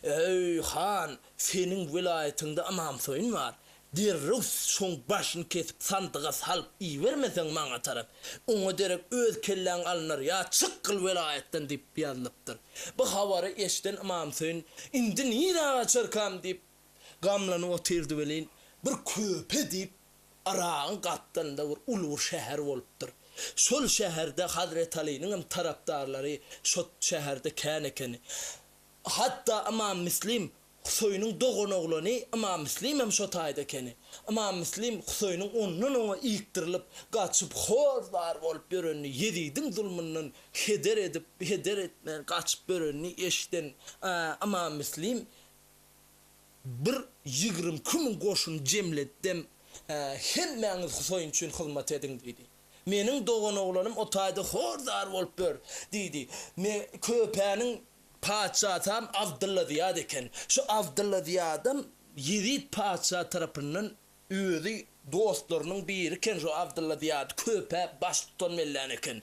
Ey han, senin vilayetinde Imam Hüseyin var. Dirrus şoň başyny kesip sandyga salyp iýermesen maňa tarap. Oňa derek öz kelläň alynar ýa çykkyl welaýetden diýip ýazylypdyr. Bu habary eşden Imam Hüseyin indi nirä açarkam diýip gamlanyp oturdy bilen bir köpe diýip aragyň gatdanda bir ulur şäher bolupdyr. Şol şäherde Hazret Ali'niň tarapdarlary şo şäherde känekeni. Hatta Imam Müslim Husayn'ın doğun oğlanı Imam Müslim hem şo taýda keni. Imam Müslim Husayn'ın ondan ona iýikdirilip gaçyp hordar bolup ýörenini Yezid'in zulmyndan heder etmän gaçyp ýörenini eşden Imam Müslim bir 20 min goşun jemletdim hemmäňiz Husayn üçin hyzmat ediň diýdi. Meniň doğun oğlanım o taýda hordar bolup ýör diýdi. Köpäniň Paçatam Abdullah Ziyad eken. Şu Abdullah Ziyad'ım Yezid paça tarapından özü dostlarynyň biri eken. Şu Abdullah Ziyad köpe baş tutan mellän eken.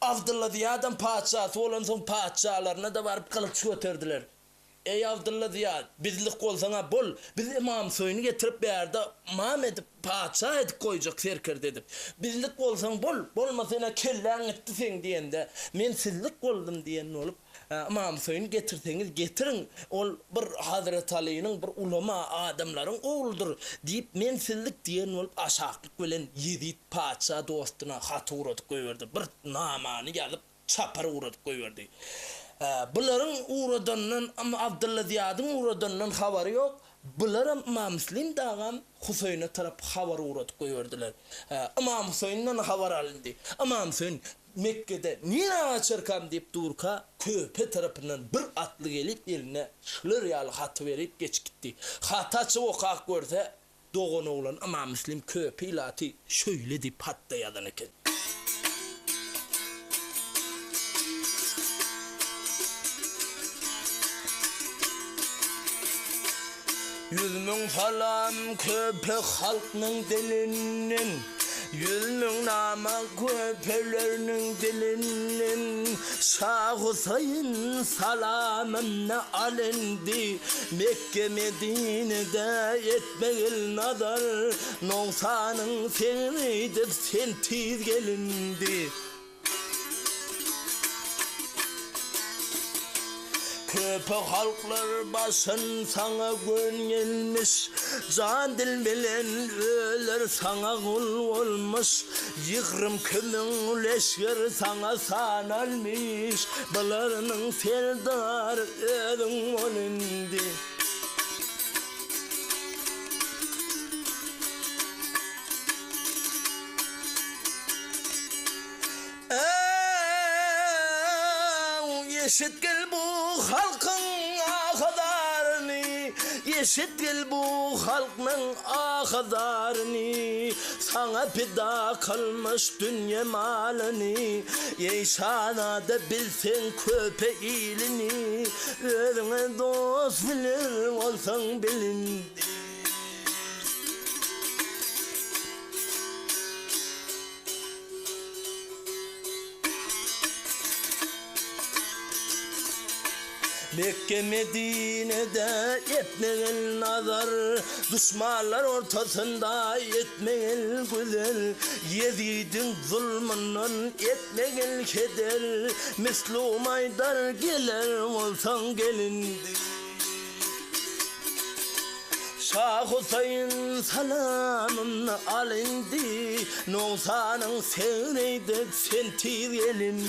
Abdullah Ziyad'ın paçasy bolan soň paçalaryna da baryp kılıç göterdiler. Ey Abdullah Ziyad, bizlik bolsaňa bol, biz Imam Hüseyin'i getirip berdi, mam edip paça edip koyjak serker dedim. Bizlik bolsaň bol, bolmasaňa kelläň etdi sen diýende, men sizlik boldum diýen olup Imam Hüseyin'i getirseňiz getirin. Ol bir Hazret Ali'niň bir ulama adamlaryň oğludur diýip men sizlik diýen olup aşaklyk bilen Yezid paça dostuna hat uradyp goýberdi. Bir namany ýazyp çapar uradyp goýberdi. Buların uğradandan ama Abdullah Ziyad'ın uğradandan habari yok. Buların Imam Müslim dağam Hüseyin'e tarap haber uğradıp koyverdiler. Imam Hüseyin'den haber alındı. Imam Hüseyin Mekke'de niye açarkam deyip durka köpe tarafından bir atlı gelip eline şılır yalı hatı verip geç gitti. Hataçı okak görse doğun oğlan Imam Müslim köpe ilati şöyle deyip hatta yadan eken. Yüzmün salam köpe halkның dilinin, yüzmün nama köpelerinin dilinin. Şah Hüseyin salamına alindi, Mekke Medine'de etmeğil nazar, Nonsanın seniydi sen tiz gelindi. Köpe halklar başın sana göngelmiş, can dil bilen ölür sana kul olmuş. Yıkrım kümün leşker sana sanalmış, balarının serdar ödün olindi. Yeşitgil bu halkın ahıdarını, yeşitgil bu halkın ahıdarını, sana pida kalmış dünya malını, yeşana da bilsen köpe ilini, özüne dost bilir olsan bilindi. Mekke Medine'de etmeğil nazar, düşmanlar ortasında etmeğil güzel, Yezid'in zulmünün etmeğil keder, Müslüm Aydar gelir olsan gelindi. Şah Hüseyin salamını alindi, Nonsanın seneydi sen tiz gelindi.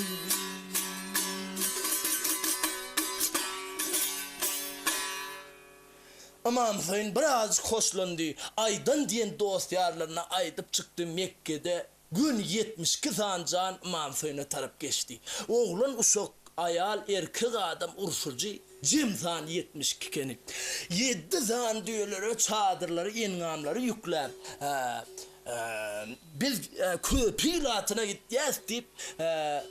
Imam Hüseyin biraz hoşlandı. Aydan diyen dost yarlarına aydıp çıktı Mekke'de. Gün 72 sancan Imam Hüseyin'e taraf geçti. Oğlan uşak ayal erkek adam urşucu cimzan 72 keni. 7 zan düğeleri, çadırları, ingamları yükler. Biz köpü ilatına gideceğiz deyip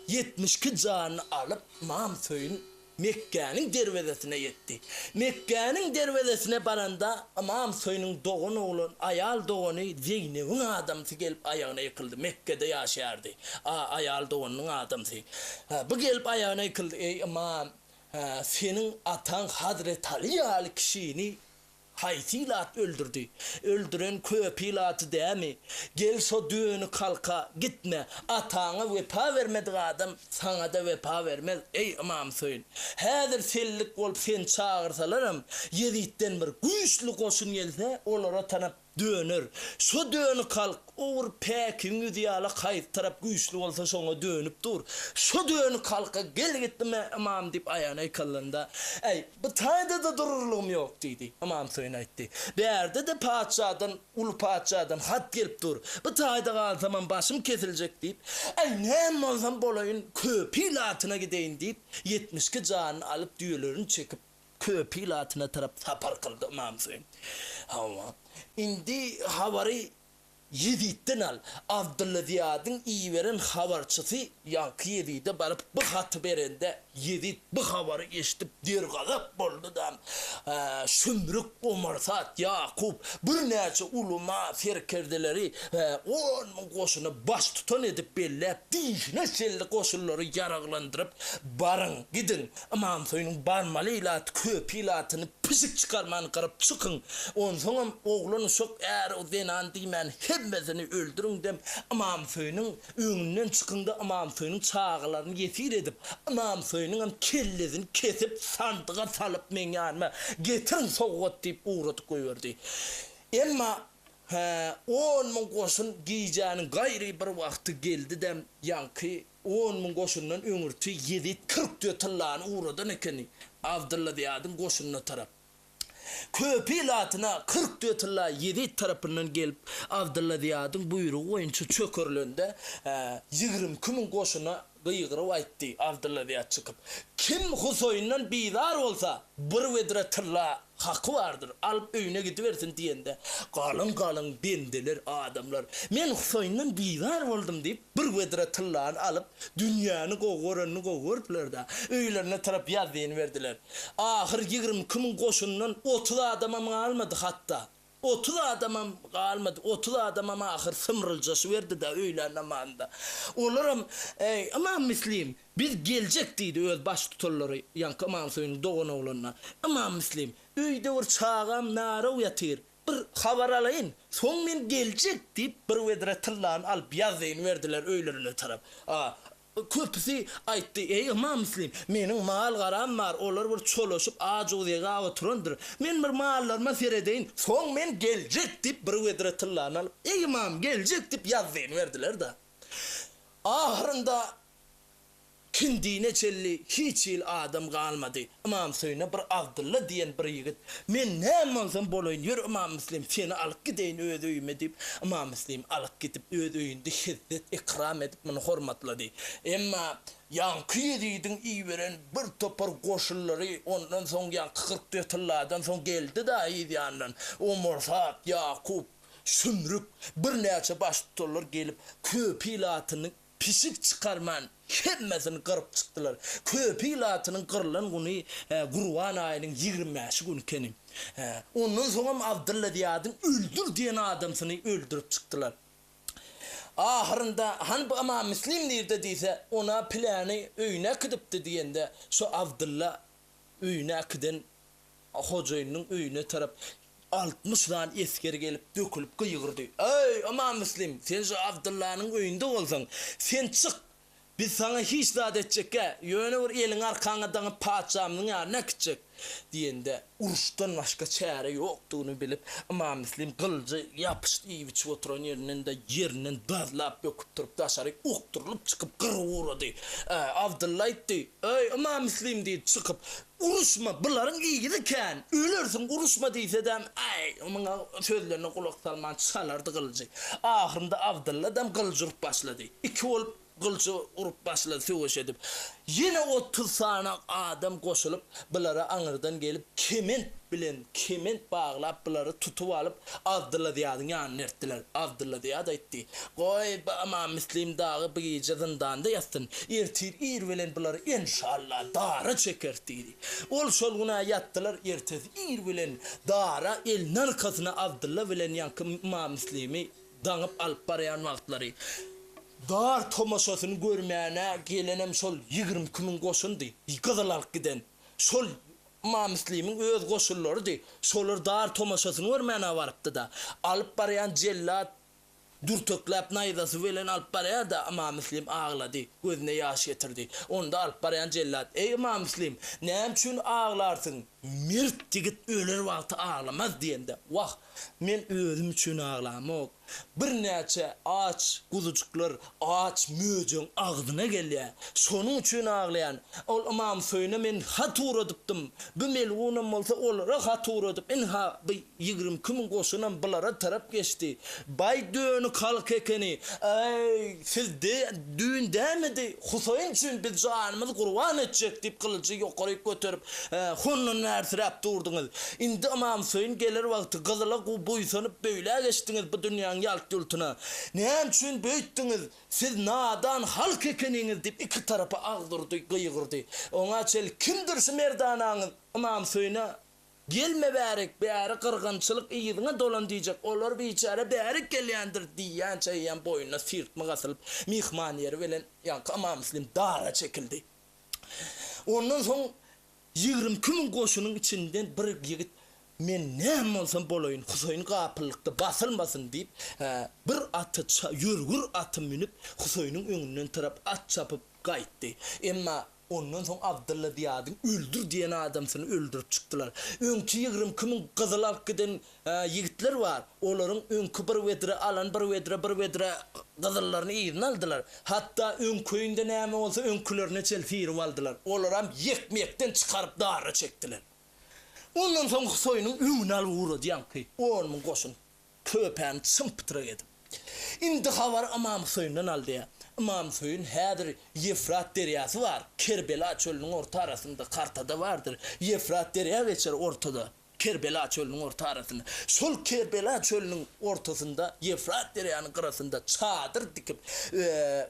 72 canını alıp İmam Hüseyin Mekke'nin dervezesine yetti. Mekke'nin dervezesine baranda amam soyunun doğun oğlun ayal doğunu Zeynep'in adamsı gelip ayağına yıkıldı. Mekke'de yaşardı. Ayal doğunun adamsı. Bu gelip ayağına yıkıldı. Ey amam senin atan Hazreti Ali al kişini haysilat öldürdü. Öldüren köpilatı değil mi? Gel so düğünü kalka gitme. Atağına vefa vermedi adam. Sana da vefa vermez. Ey imam söyün. Hazır sellik olup sen çağırsalarım. Yeditten bir güçlü koşun gelse olara tanıp dönür. Şu dönü kalk uğur pekin yüzeyala kayıt taraf güçlü olsa sonra dönüp dur. Şu dönü kalka gel gittim imam deyip ayağına yıkılında. Ey bu tayda da dururluğum yok dedi. İmam söyün etti. Berde de padişahdan ulu padişahdan hat gelip dur. Bu tayda kal zaman başım kesilecek deyip. Ey ne olsam bolayın köpilatına gideyim deyip 72 canını alıp düğülerini çekip köpilatına taraf sapar kıldı imam söyün. Ama indi havari Yedid'den al. Abdullah Ziyad'ın iyi veren havarçısı yankı Yedid'e barıp bu hatı berende Yedid bu havarı eşitip dergazap oldu da Şümrük Omarsat Yakup bir neçe uluma ferkerdeleri 10.000 koşunu baş tutan edip bellep dişine selli koşulları yaraglandırıp barın gidin imam soyunun barmalıyla köpilatını pısık çıkarmanı karıp çıkın on sonra oğlunu çok eğer o denan deymen hemmesini öldürün dem imam soyunun önünden çıkında imam soyunun çağlarını yesir edip imam soyunun kellesini kesip sandığa salıp men yanıma getirin soğuk deyip uğradı koyuyordu. Ama 10.000 koşun giyeceğinin gayri bir vakti geldi dem yankı 10.000 koşundan öngürtü 7-40 tıllarını uğradan ekeni Abdullah Ziyad'ın koşununa taraf. Köpilatına 40 tırla 7 tarafından gelip Abdullah Ziyad'ın buyruğu oyuncu çökürlüğünde 20.000 koşuna gıyıgırı ayıttı Abdullah Ziyad çıkıp. Kim Husoy'undan bidar olsa bir vedre tırla hakkı vardır. Alıp öyüne gidiversin diyende kalın bendeler adamlar. Men Husoy'undan bidar oldum deyip bir vedre tırlarını alıp dünyanı koğurdular da öylerine taraf yazıyını verdiler. Ahır 20.000 koşundan 30 adama almadı hatta. 30 adamam kalmadı. 30 adamama ahır sımrılcası verdi de öyle namanda. Olurum aman misliyim. Biz gelecektiydi öz baş tutarları yankı aman soyunun doğun oğluna. Aman misliyim. Öyde bir çağam nara uyatır. Bir haber alayın. Son men gelecek deyip bir vedre tırlarını alıp yazayını verdiler öylerine taraf. Köpüsü aytdı ey imam muslim menin mal garam var olar bir çoluşup ağacı odega oturundur men bir mallarıma seredeyin son men gelecek dip bir vedre tıllarını alıp ey imam gelecek dip yazayını verdiler da ahırında kindine çelli hiç il adam kalmadı imam söyüne bir Abdullah diyen bir yigit men ne olsam bolayın yürü imam muslim seni alıp gideyin öz öyüme deyip imam muslim alıp gidip öz öyünde hizzet ikram edip bunu hormatladı emma yankı Yedid'in iyi veren bir topar koşulları ondan son yankı 44 tıllardan son geldi da iyi yandan Omarsat Yakup Şümrük bir neçe baş tutarlar gelip köpilatını pisik çıkarman hemmesini kırıp çıktılar. Köpilatının kırılan günü Kurban ayının 25 günü kenim. Ondan sonra Abdullah Ziyad'ın öldür diyen adamsını öldürüp çıktılar. Ahırında han bu ama Müslim nerede deyse ona planı öyüne kıdıptı diyende şu Abdullah öyüne kıden hocayının öyüne taraf 60 tane esker gelip dökülüp kıyırdı. Ey aman Müslim sen şu Abdullah'nın öyünde olsan sen çık. Biz sana hiç rahat edecek ya. Yöne bir elin arkanıdan padişahımın yanına gidecek. Diyende uruştan başka çare yoktuğunu bilip ama Müslim kılıcı yapıştı iyice oturan yerinden dazlap yokup durup dışarı ukturulup çıkıp kırı uğradı. Abdullah etti. Ey ama Müslim diye çıkıp uruşma bunların iyidiken ölürsün uruşma deyse de onun sözlerine kulak salman çalardı kılıcı. Ahırında Abdullah'dan kılıcılık başladı. İki olup kılçı urup başladı söwüş edip. Yine 30 sana adam koşulup bulara aňyrdan gelip kement bağlap buları tutup alıp Abdullah diýadyň ýanyna ertdiler. Abdullah diýad aýtdy. Goý ama Müslim dağı bu gece zindanda ýatdyn. Ertir ir bilen buları inşallah dara çekerdi. Ol şol güna ýatdylar, ertesi ir bilen dara elin arkasyna Abdullah bilen ýanky Müslimi daňyp alyp barýan wagtlary. Dar tomaşasyny görmäne gelenem şol 20 000 goşundy. Gyzylalyk giden. Şol Müslimiň öz goşullary, şolar dar tomaşasyny görmäne barypdy da. Alyp barýan jellat dürtöklep naýdasy bilen alyp barýar da Müslim ağlady, gözüne ýaş getirdi. Onda alyp barýan jellat: "Ey Müslim, näme üçin ağlarsyň? Mirt digit öler wagty ağlamaz" diýende. "Wah, men özüm üçin ağlamok. Bir näçe aç guzucuklar, aç möjüň agdyna gelýär. Şonuň üçin ağlaýan. Ol imam söýne men hatur edipdim. Bu melgunam bolsa olara hatur edip inha 20 000 goşunan bulara tarap geçdi. Bay döňü kalk ekeni. Ey, siz de düğün demedi. Husayn üçin biz janymyzy gurban etjek diýip kılıcı ýokary göterip, "Hunnun närsirap durdyňyz. Indi imam söýün gelir wagty gyzyla buýsanyp beýle geçdiňiz bu dünýäň ýalk ýultyna. Näme üçin beýtdiňiz? Siz nadan halk ekeniňiz" diýip iki tarapa agdyrdy, gyýgyrdy. Oňa çel kimdir merdanaňyz? Imam söýne "Gelme bärik, bäri qırgınçylyk iýidiňe dolan" diýjek. Olar biçare bäri gelýändir diýen çaýyan boýuna sirtme gasylyp mihman ýeri bilen ýanky Imam Müslim dara çekildi. Ondan soň 20 000 goşunyň içinden bir ýigit "Men näme bolsam bolaýyn, Husayn gapylykda basylmasyn" diýip bir atı ýürgür aty minip Husaýnyň öňünden tarap at çapyp gaýtdy. Emma ondan soň Abdullah diýadyň öldür diýen adamsyny öldürüp çykdylar. Öňki 20 000 gyzylalyk giden ýigitler bar. Olaryň öňki bir wedre alan bir wedre gyzyllaryny ýygyny aldylar. Hatda öňköýünde näme bolsa öňkülerine çelfirip aldylar. Olar hem ýekmekden çykaryp dara çekdiler. Ondan soň Husaýnyň öňüne alyp urady ýanky. Onun goşun köpän çympytyrak edip. Indi habar Imam Husaýndan aldy. Imam Husaýn häzir Yefrat derýasy bar. Kerbela çölüniň orta arasynda kartada bardyr. Yefrat derýa geçer ortada. Kerbela çölüniň orta arasynda. Şol Kerbela çölüniň ortasynda Yefrat derýanyň gyrasynda çadyr dikip,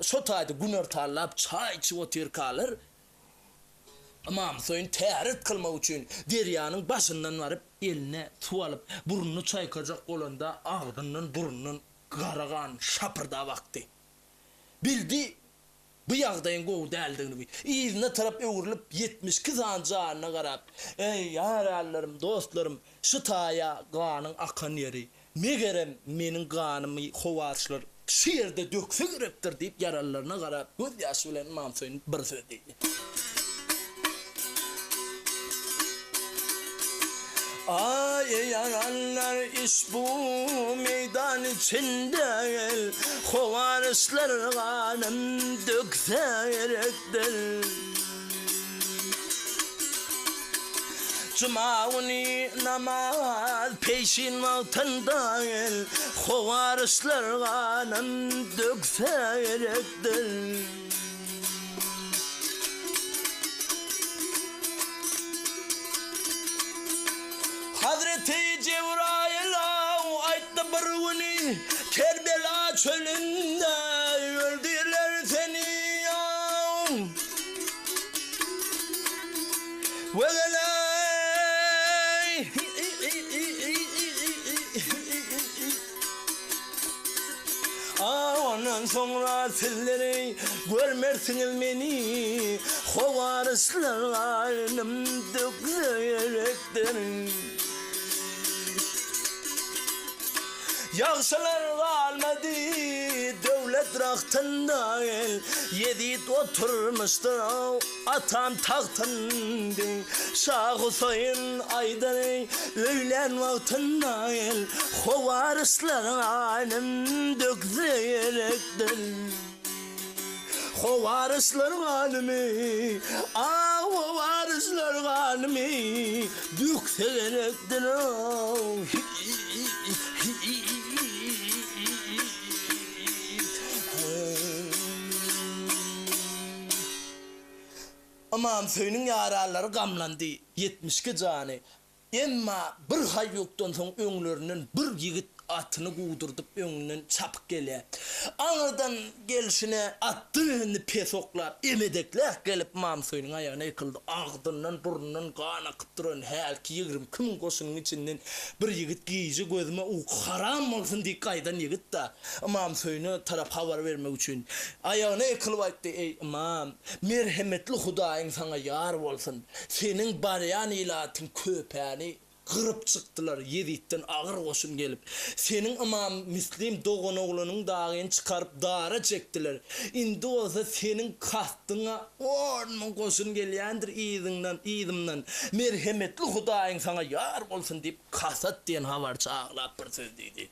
şo taýda güner tarlap çay içip oturýarlar. Imam Husaýn tärit kılmak üçin derýanyň başyndan baryp eline su alyp burnuny çaýkajak bolanda agdyndan burnunyň garagan şapyrda wakty. Bildi bu ýagdaýyň gowy däldigini. Ýyzyna tarap öwrilip 72 zanjana garap: "Ey ýaralarym, dostlarym, şu taýa ganyň akan ýeri. Megerem meniň ganymy howaçlar şu ýerde dökse gerekdir" diýip yaralaryna garap göz ýaşy bilen Imam Husaýn bir söz diýdi. Ay yaralar iş bu meydan içinde hovarışlar kanım dökserektir. Cuma günü namaz peşin vaktinde hovarışlar kanım dökserektir. Hazreti Cebrail aytdı bir güni Kerbela çölünde öldürler seni ya. Vegelay ondan sonra sizleri görmersiniz meni hovarışlar alnım dökserektir. Yaxşılar kalmadı devlet rahtında Yedid oturmuştur atam tahtında Şah Husayn aydarı öğlen vaktında hovarışlar alem dökserektir. Hovarışlar alemi, hovarışlar alemi dökserektir. Amam Hüseyn'in yaraları gamlandı 70 canı. Emma bir hay yoktan soň öňlerinin bir yigit atyny guwdurdyp öňünden çapyp gele. Aňyrdan gelişine attyny pesoklap emedekler gelip Mam Hüseýniň aýagyna ýykyldy. Agdyndan burnundan kan akyp duran hälki 20 kim goşunyň içinden bir yigit giýji gözüme u haram bolsun diýip gaýdan yigit da Mam Hüseýne tarap habar bermek üçin aýagyna ýykylyp aýtdy: "Ey imam, merhemetli Hudaýyň saňa ýar bolsun. Seniň baryan ilatyň köpäni gırıp çıktılar Yezid'den ağır koşun gelip. Senin imam Müslim doğun oğlunun dağını çıkarıp dara çektiler. İndi olsa senin kahtına onun koşun gelyandır idimden. Merhemetli Hudaýyň sana yar bolsun deyip kasat diyen havarça ağlap bir söz deydi.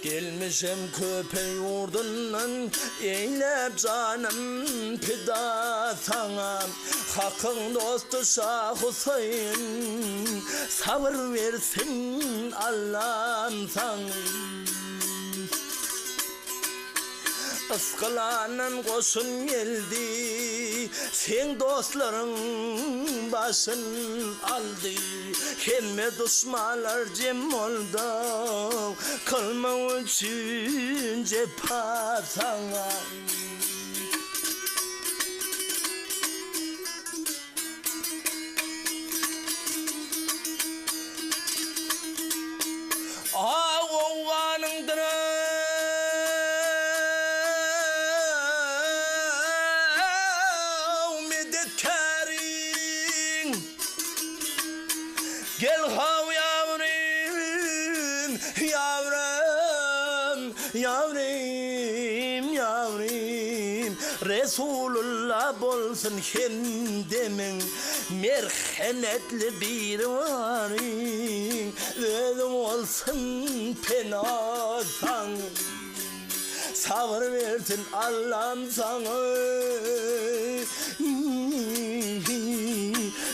Gelmişim köpe yurdundan eylep canım pida sana. Hakkın dostu Şah Hüseyin sabır versin Allah'ım sana. Iskalanan koşun geldi, sen dostların başın aldı. Hemme düşmanlar cem oldu, kalma için cepha sana. Gel hav yavrum, yavrum, yavrum, yavrum. Resulullah bolsun hendemin merhametli bir varin. Özüm olsun penasan, sabır versin Allah'ım sana.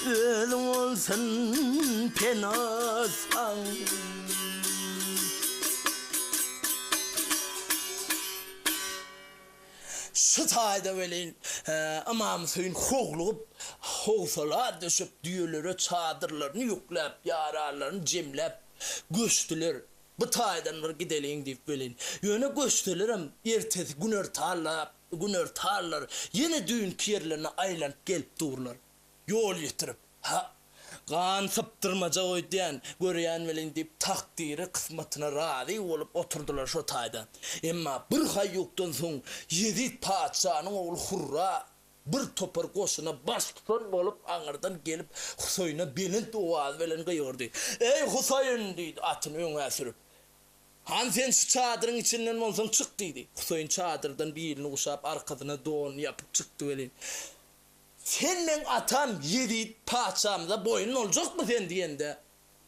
Ölüm olsun penasan. Şu taýda welin Imam Hüseýin hoglup howsalar düşüp düýelere çadırlaryny ýüklep ýaralaryny jemlep göçdiler. Bu taýdan bir gideliň diýip welin. Ýöne göçdilerim ertesi gün örtarlar ýene düýün yerlerine aýlanyp gelip durlar. Yol yitirip, kan sıptırmaca oydayan, görüyen velin deyip takdiri kısmetine razi olup oturdular şu taýda. Emma bir hay yoktan soň Yezid paçanyň oğlu Hurra bir topar koşuna baş tutan bolup aňyrdan gelip Husaýna belin owaz bilen gıýyrdy. "Ey Husaýyn" diýdi atyny öňe sürüp. "Han sen şu çadyryň içinden bolsaň çık" diýdi. Husaýyn çadyrdan birini uşap arkasyna don ýapyp çykdy welin. "Sen men atam Yezid paçamda boyun olacak mı sen diýende?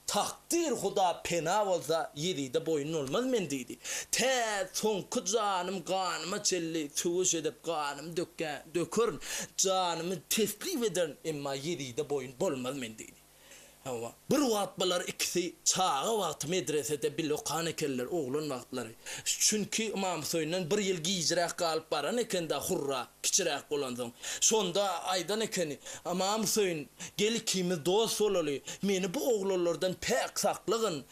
Takdir Huda pena bolsa Yezid'e boyun olmaz men diýdi. Te soňky janym ganyma çelli çuwuş edip ganym dökür janymı teslim eden emma Yezid'e boyun bolmaz men diýdi. Hawa bir wagtlar ikisi çağa wagt medresede bir lokan ekenler oğlun wagtlary. Çünki Imam Hüseýinden bir ýyl giýjirak galyp baran eken da Hurra kiçirak bolandyň. Şonda aýdan ekeni Imam Hüseýin gel kimi dost bolaly. Meni bu oğlanlardan pek saklygyn.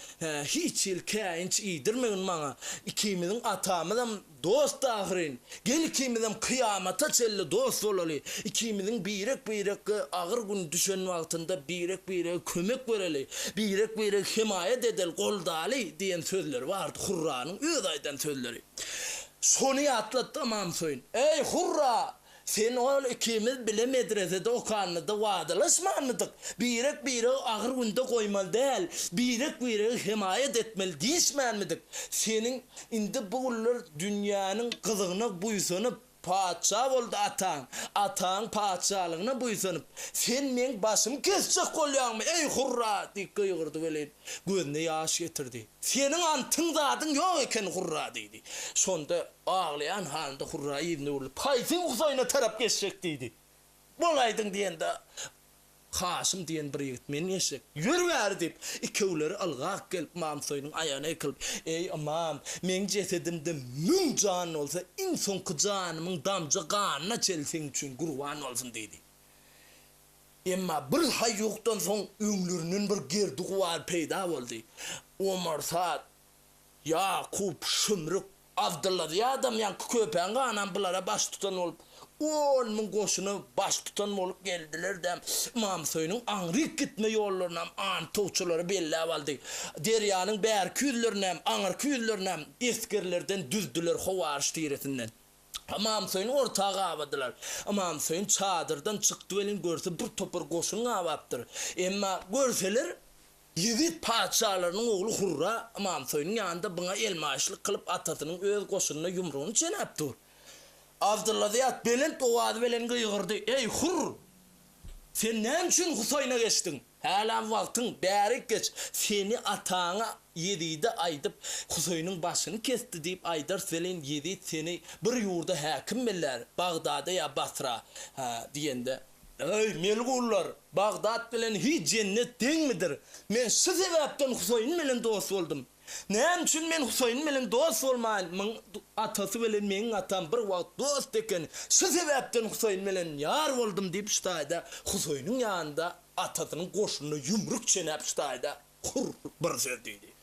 Hiç ýyl käýinç iýdirmegin maňa. Ikimiziň atamydan dost ahirin. Gel ikimizden kıyamata çelli dost bolaly. İkimizin birek ağır gün düşen wagtynda birek kömek bereli. Birek himayet edel goldaly diýen sözler bardy Hurranyň öz aýdan sözleri. Şonu atlatdy Imam Hüseýin. "Ey Hurra, sen ol ikimiz bile medresede okanlyda wadalaşmandyk. Birek ağır günde goýmaly däl, birek himayet etmeli diýişmänmidik. Senin indi bu gullar dünýäniň gyzygyna buýsanyp paça boldy ataň paçalygyna buýsanyp. Sen men başym kesjek bolýarmy ey Hurra diýip gıýyrdy welin. Gözüne ýaş getirdi. Senin antyň zadyň ýok eken Hurra diýdi. Şonda ağlayan halda Hurra ýyny urup, "Haýsy Husaýna tarap geçjek" diýdi. "Bolaýdyň" diýende Kasım diyen bir yigit men eşek. Yürüver dip ikewleri algaq gelip mam soyunun ayağına yıkılıp ey amam men cesedimde mün can olsa in sonku canımın damca kanına çelsin üçün gurvan olsun dedi. Emma bir hay yoktan son öňlerinin bir gerdugy var peýda boldy. Omar Saad, Yakup Şümrük, Abdullah diye adam yan köpeğin anam bulara baş tutan olup 10.000 goşunu baş tutan olup geldiler de Imam Soyunun anryk gitme yollarına an toçuları belli avaldy. Deryanın bär külllerine, aňyr külllerine eskerlerden düzdüler howarş diretinden. Imam Soyun ortağa avadılar. Imam Soyun çadırdan çıktı velin görse bir topar goşunu avaptır. Emma görseler Yigit paçalarının oğlu Hurra Imam Soyunun yanında buna elmaşlık kılıp atatının öz goşununa yumruğunu çenep dur. Abdullah diyat belin toğadı belin gıygırdı. Ey Hurr! Sen ne için Husoyna geçtin? Hala vaktin bärik geç. Seni atağına yedide aydıp Husoyunun başını kesti deyip aydar selin yedi seni bir yurda hakim miller. Bagdad'a ya Basra diyende. Ey melgullar, Bagdad bilen hiç cennet deň midir? Men şu sebäpden Husoyun bilen dost boldum. Näme üçin men Husoyun bilen dost bolmaýyn? Men atasy bilen meniň atam bir wagt dost eken. Şu sebäpden Husoyun bilen ýar boldum diýip ştaýda Husoyunyň ýanynda atasynyň goşunyna yumruk çenep ştaýda hur bir söz diýdi.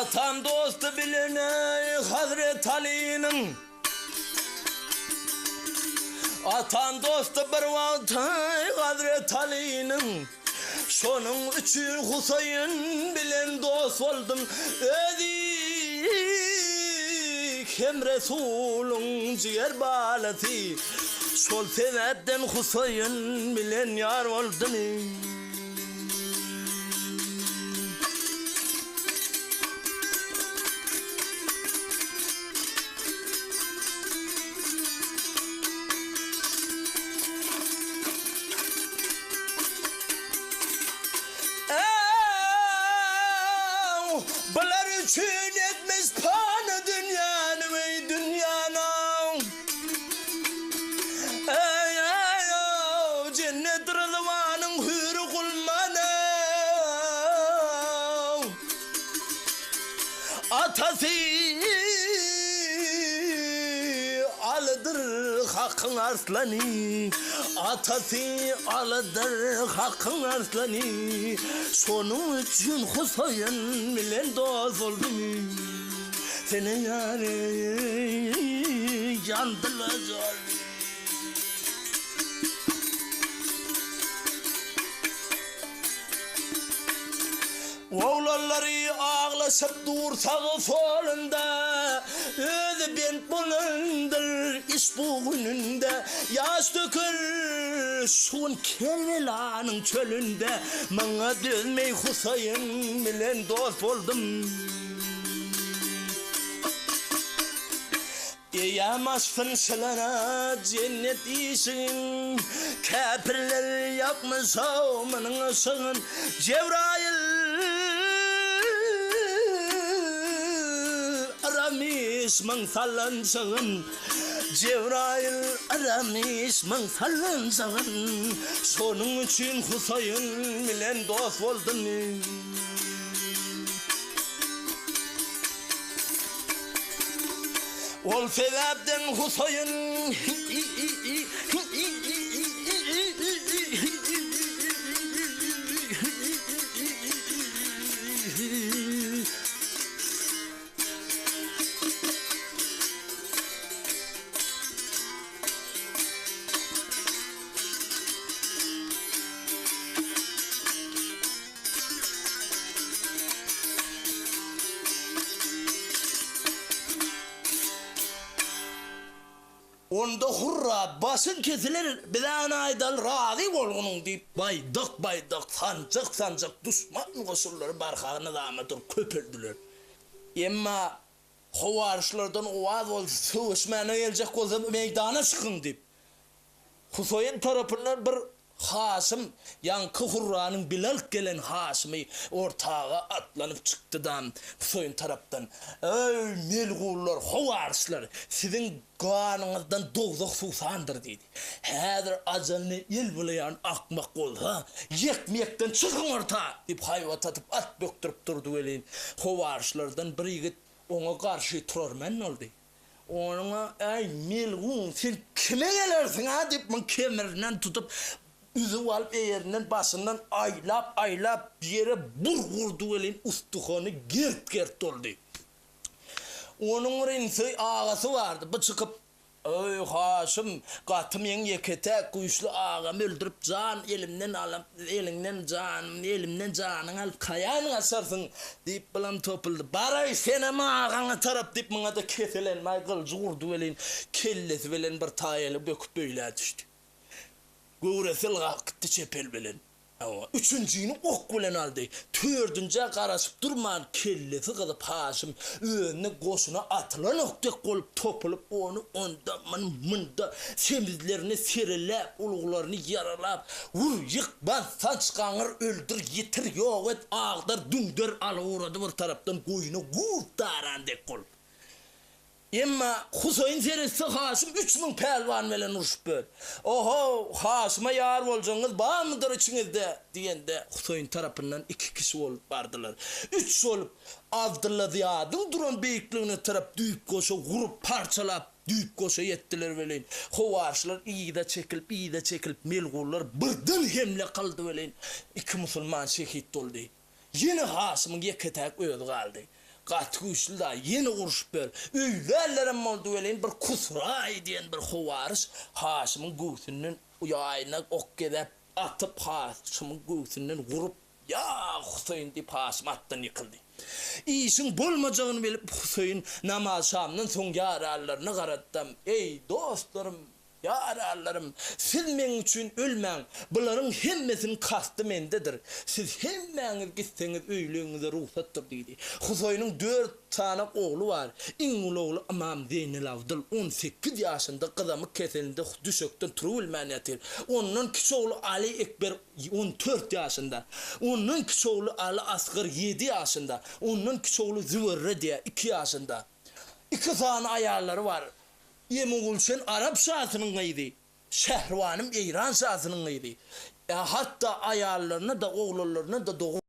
Atam dostu bilene Hazret Ali'nin Atam dostu bir vaqt Hazret Ali'nin Şonun üçün Husoyun bilen dost oldum Özik hem Resulun ciğer balati Şol sebepten Husoyun bilen yar oldum Bular üçün etmez panı dünyanı ey dünyanın Ey cennet rızvanın hürü kulmanı Atası alıdır hakkın arslanı Atası alıdır hakkın arslanı Sonun için Husoyun bilen dost oldum Senin yâri yandılar Oğlanları ağlaşıp dursağı solunda Özü bent bulundur iş bu gününde Yaş dökür şun Kervelanın çölünde Bana dönmey Husoyun bilen dost oldum Diyemezsin şılana cennet işin Kâpirler yapmış avmanın ışığın Cebrail aramış mıngsallansın Cebrail aramış mıngsallansın Şonun için Husoyun bilen dost oldum Ol sebepten Husoyun onda hurra basın kesilir bilen aydal razı bolgunun deyip baydık sancak düşman koşulları barkağına damadır köpürdüler. Emma hovarışlardan oğaz oldu sıvışmana gelecek olsa meydana çıkın deyip. Husoyun tarafından bir Hasım yankı hurranın Bilal gelen Hasım'ı ortağa atlanıp çıktıdan Husoyun taraftan ey melgullar hovarslar sizin kanınızdan dozak susandır dedi. Hadır ajalını il bileyen akmak olsa yekmekten çıkın orta deyip hayvat atıp at böktürüp durdu öleyin. Hovarslardan bir yigit ona karşı turarmen oldu. Ona ey melgun sen kime gelersin ha deyip ben kemerinden tutup üzü alıp eğerinden basından aylap bir yere bur vurdu elin ustuğunu gert oldu. Onun rinsi ağası vardı bu çıkıp ey Haşim katım yen yekete kuyuşlu ağamı öldürüp can elinden canın alıp kayanı asarsın deyip bilen topuldu. Baray sen ama ağana tarap deyip bana da keselenmay kılcı vurdu elin kellesi velen bir tayeli böküp böyle düştü. Göğresil gakıttı çepel bilen. Üçüncüyünü ok bilen aldı. Tördünce karasıp durman kellesi kılıp Haşim önüne koşuna atılan oktek olup topulup onu onda mında semizlerini serilep uluğlarını yaralap vur yık bas saç kanır öldür yitir yok et ağdır dündür alı uğradı bir taraftan koyunu kurtaran dek olup. Emma Husoyun serisi Haşim 3000 pelvan velen uruşup böl. Oho Haşim'a yar bolcanız bağ mıdır içinizde diyende Husoyun tarafından 2 kişi olup bardılar. 3 olup avdıladı ya duran beyikliğine taraf düyüp koşa vurup parçalap düyüp koşa yettiler veleyin. Hovaşlar iyi de çekilip melgullar birden hemle kaldı veleyin. 2 musulman şehit oldu. Yine Haşim'in yeketek öldü kaldı. Katguşlu da yeni uruşup böl. Öylerlerim oldu öleyin bir kusray diyen bir hovarış Haşim'in göğsünün uyayına ok gedep atıp Haşim'in göğsünden vurup ya Husoyun deyip Haşim attan yıkıldı. İşin bulmacağını bilip Husoyun namaz şamının son yararlarını karattım. Ey dostlarım, yararlarım, siz men üçün ölmän, buların hemmesinin kastı mendedir. Siz hemmeniz gitseniz öylüğünüze ruhsattır dedi. Husoyunun 4 tane oğlu var. İn oğlu İmam Zeynel Avdıl 18 yaşında kızamı keselinde düşökten turulman yatir. Onun kişi oğlu Ali Ekber 14 yaşında. Onun kişi oğlu Ali Asgır 7 yaşında. Onun kişi oğlu Züverre diye 2 yaşında. 2 tane ayarları var. Yemugulşen Arap şahsının gıydı. Şehrivanım İran şahsının gıydı. Hatta ayarlarına da oğullarına da doğum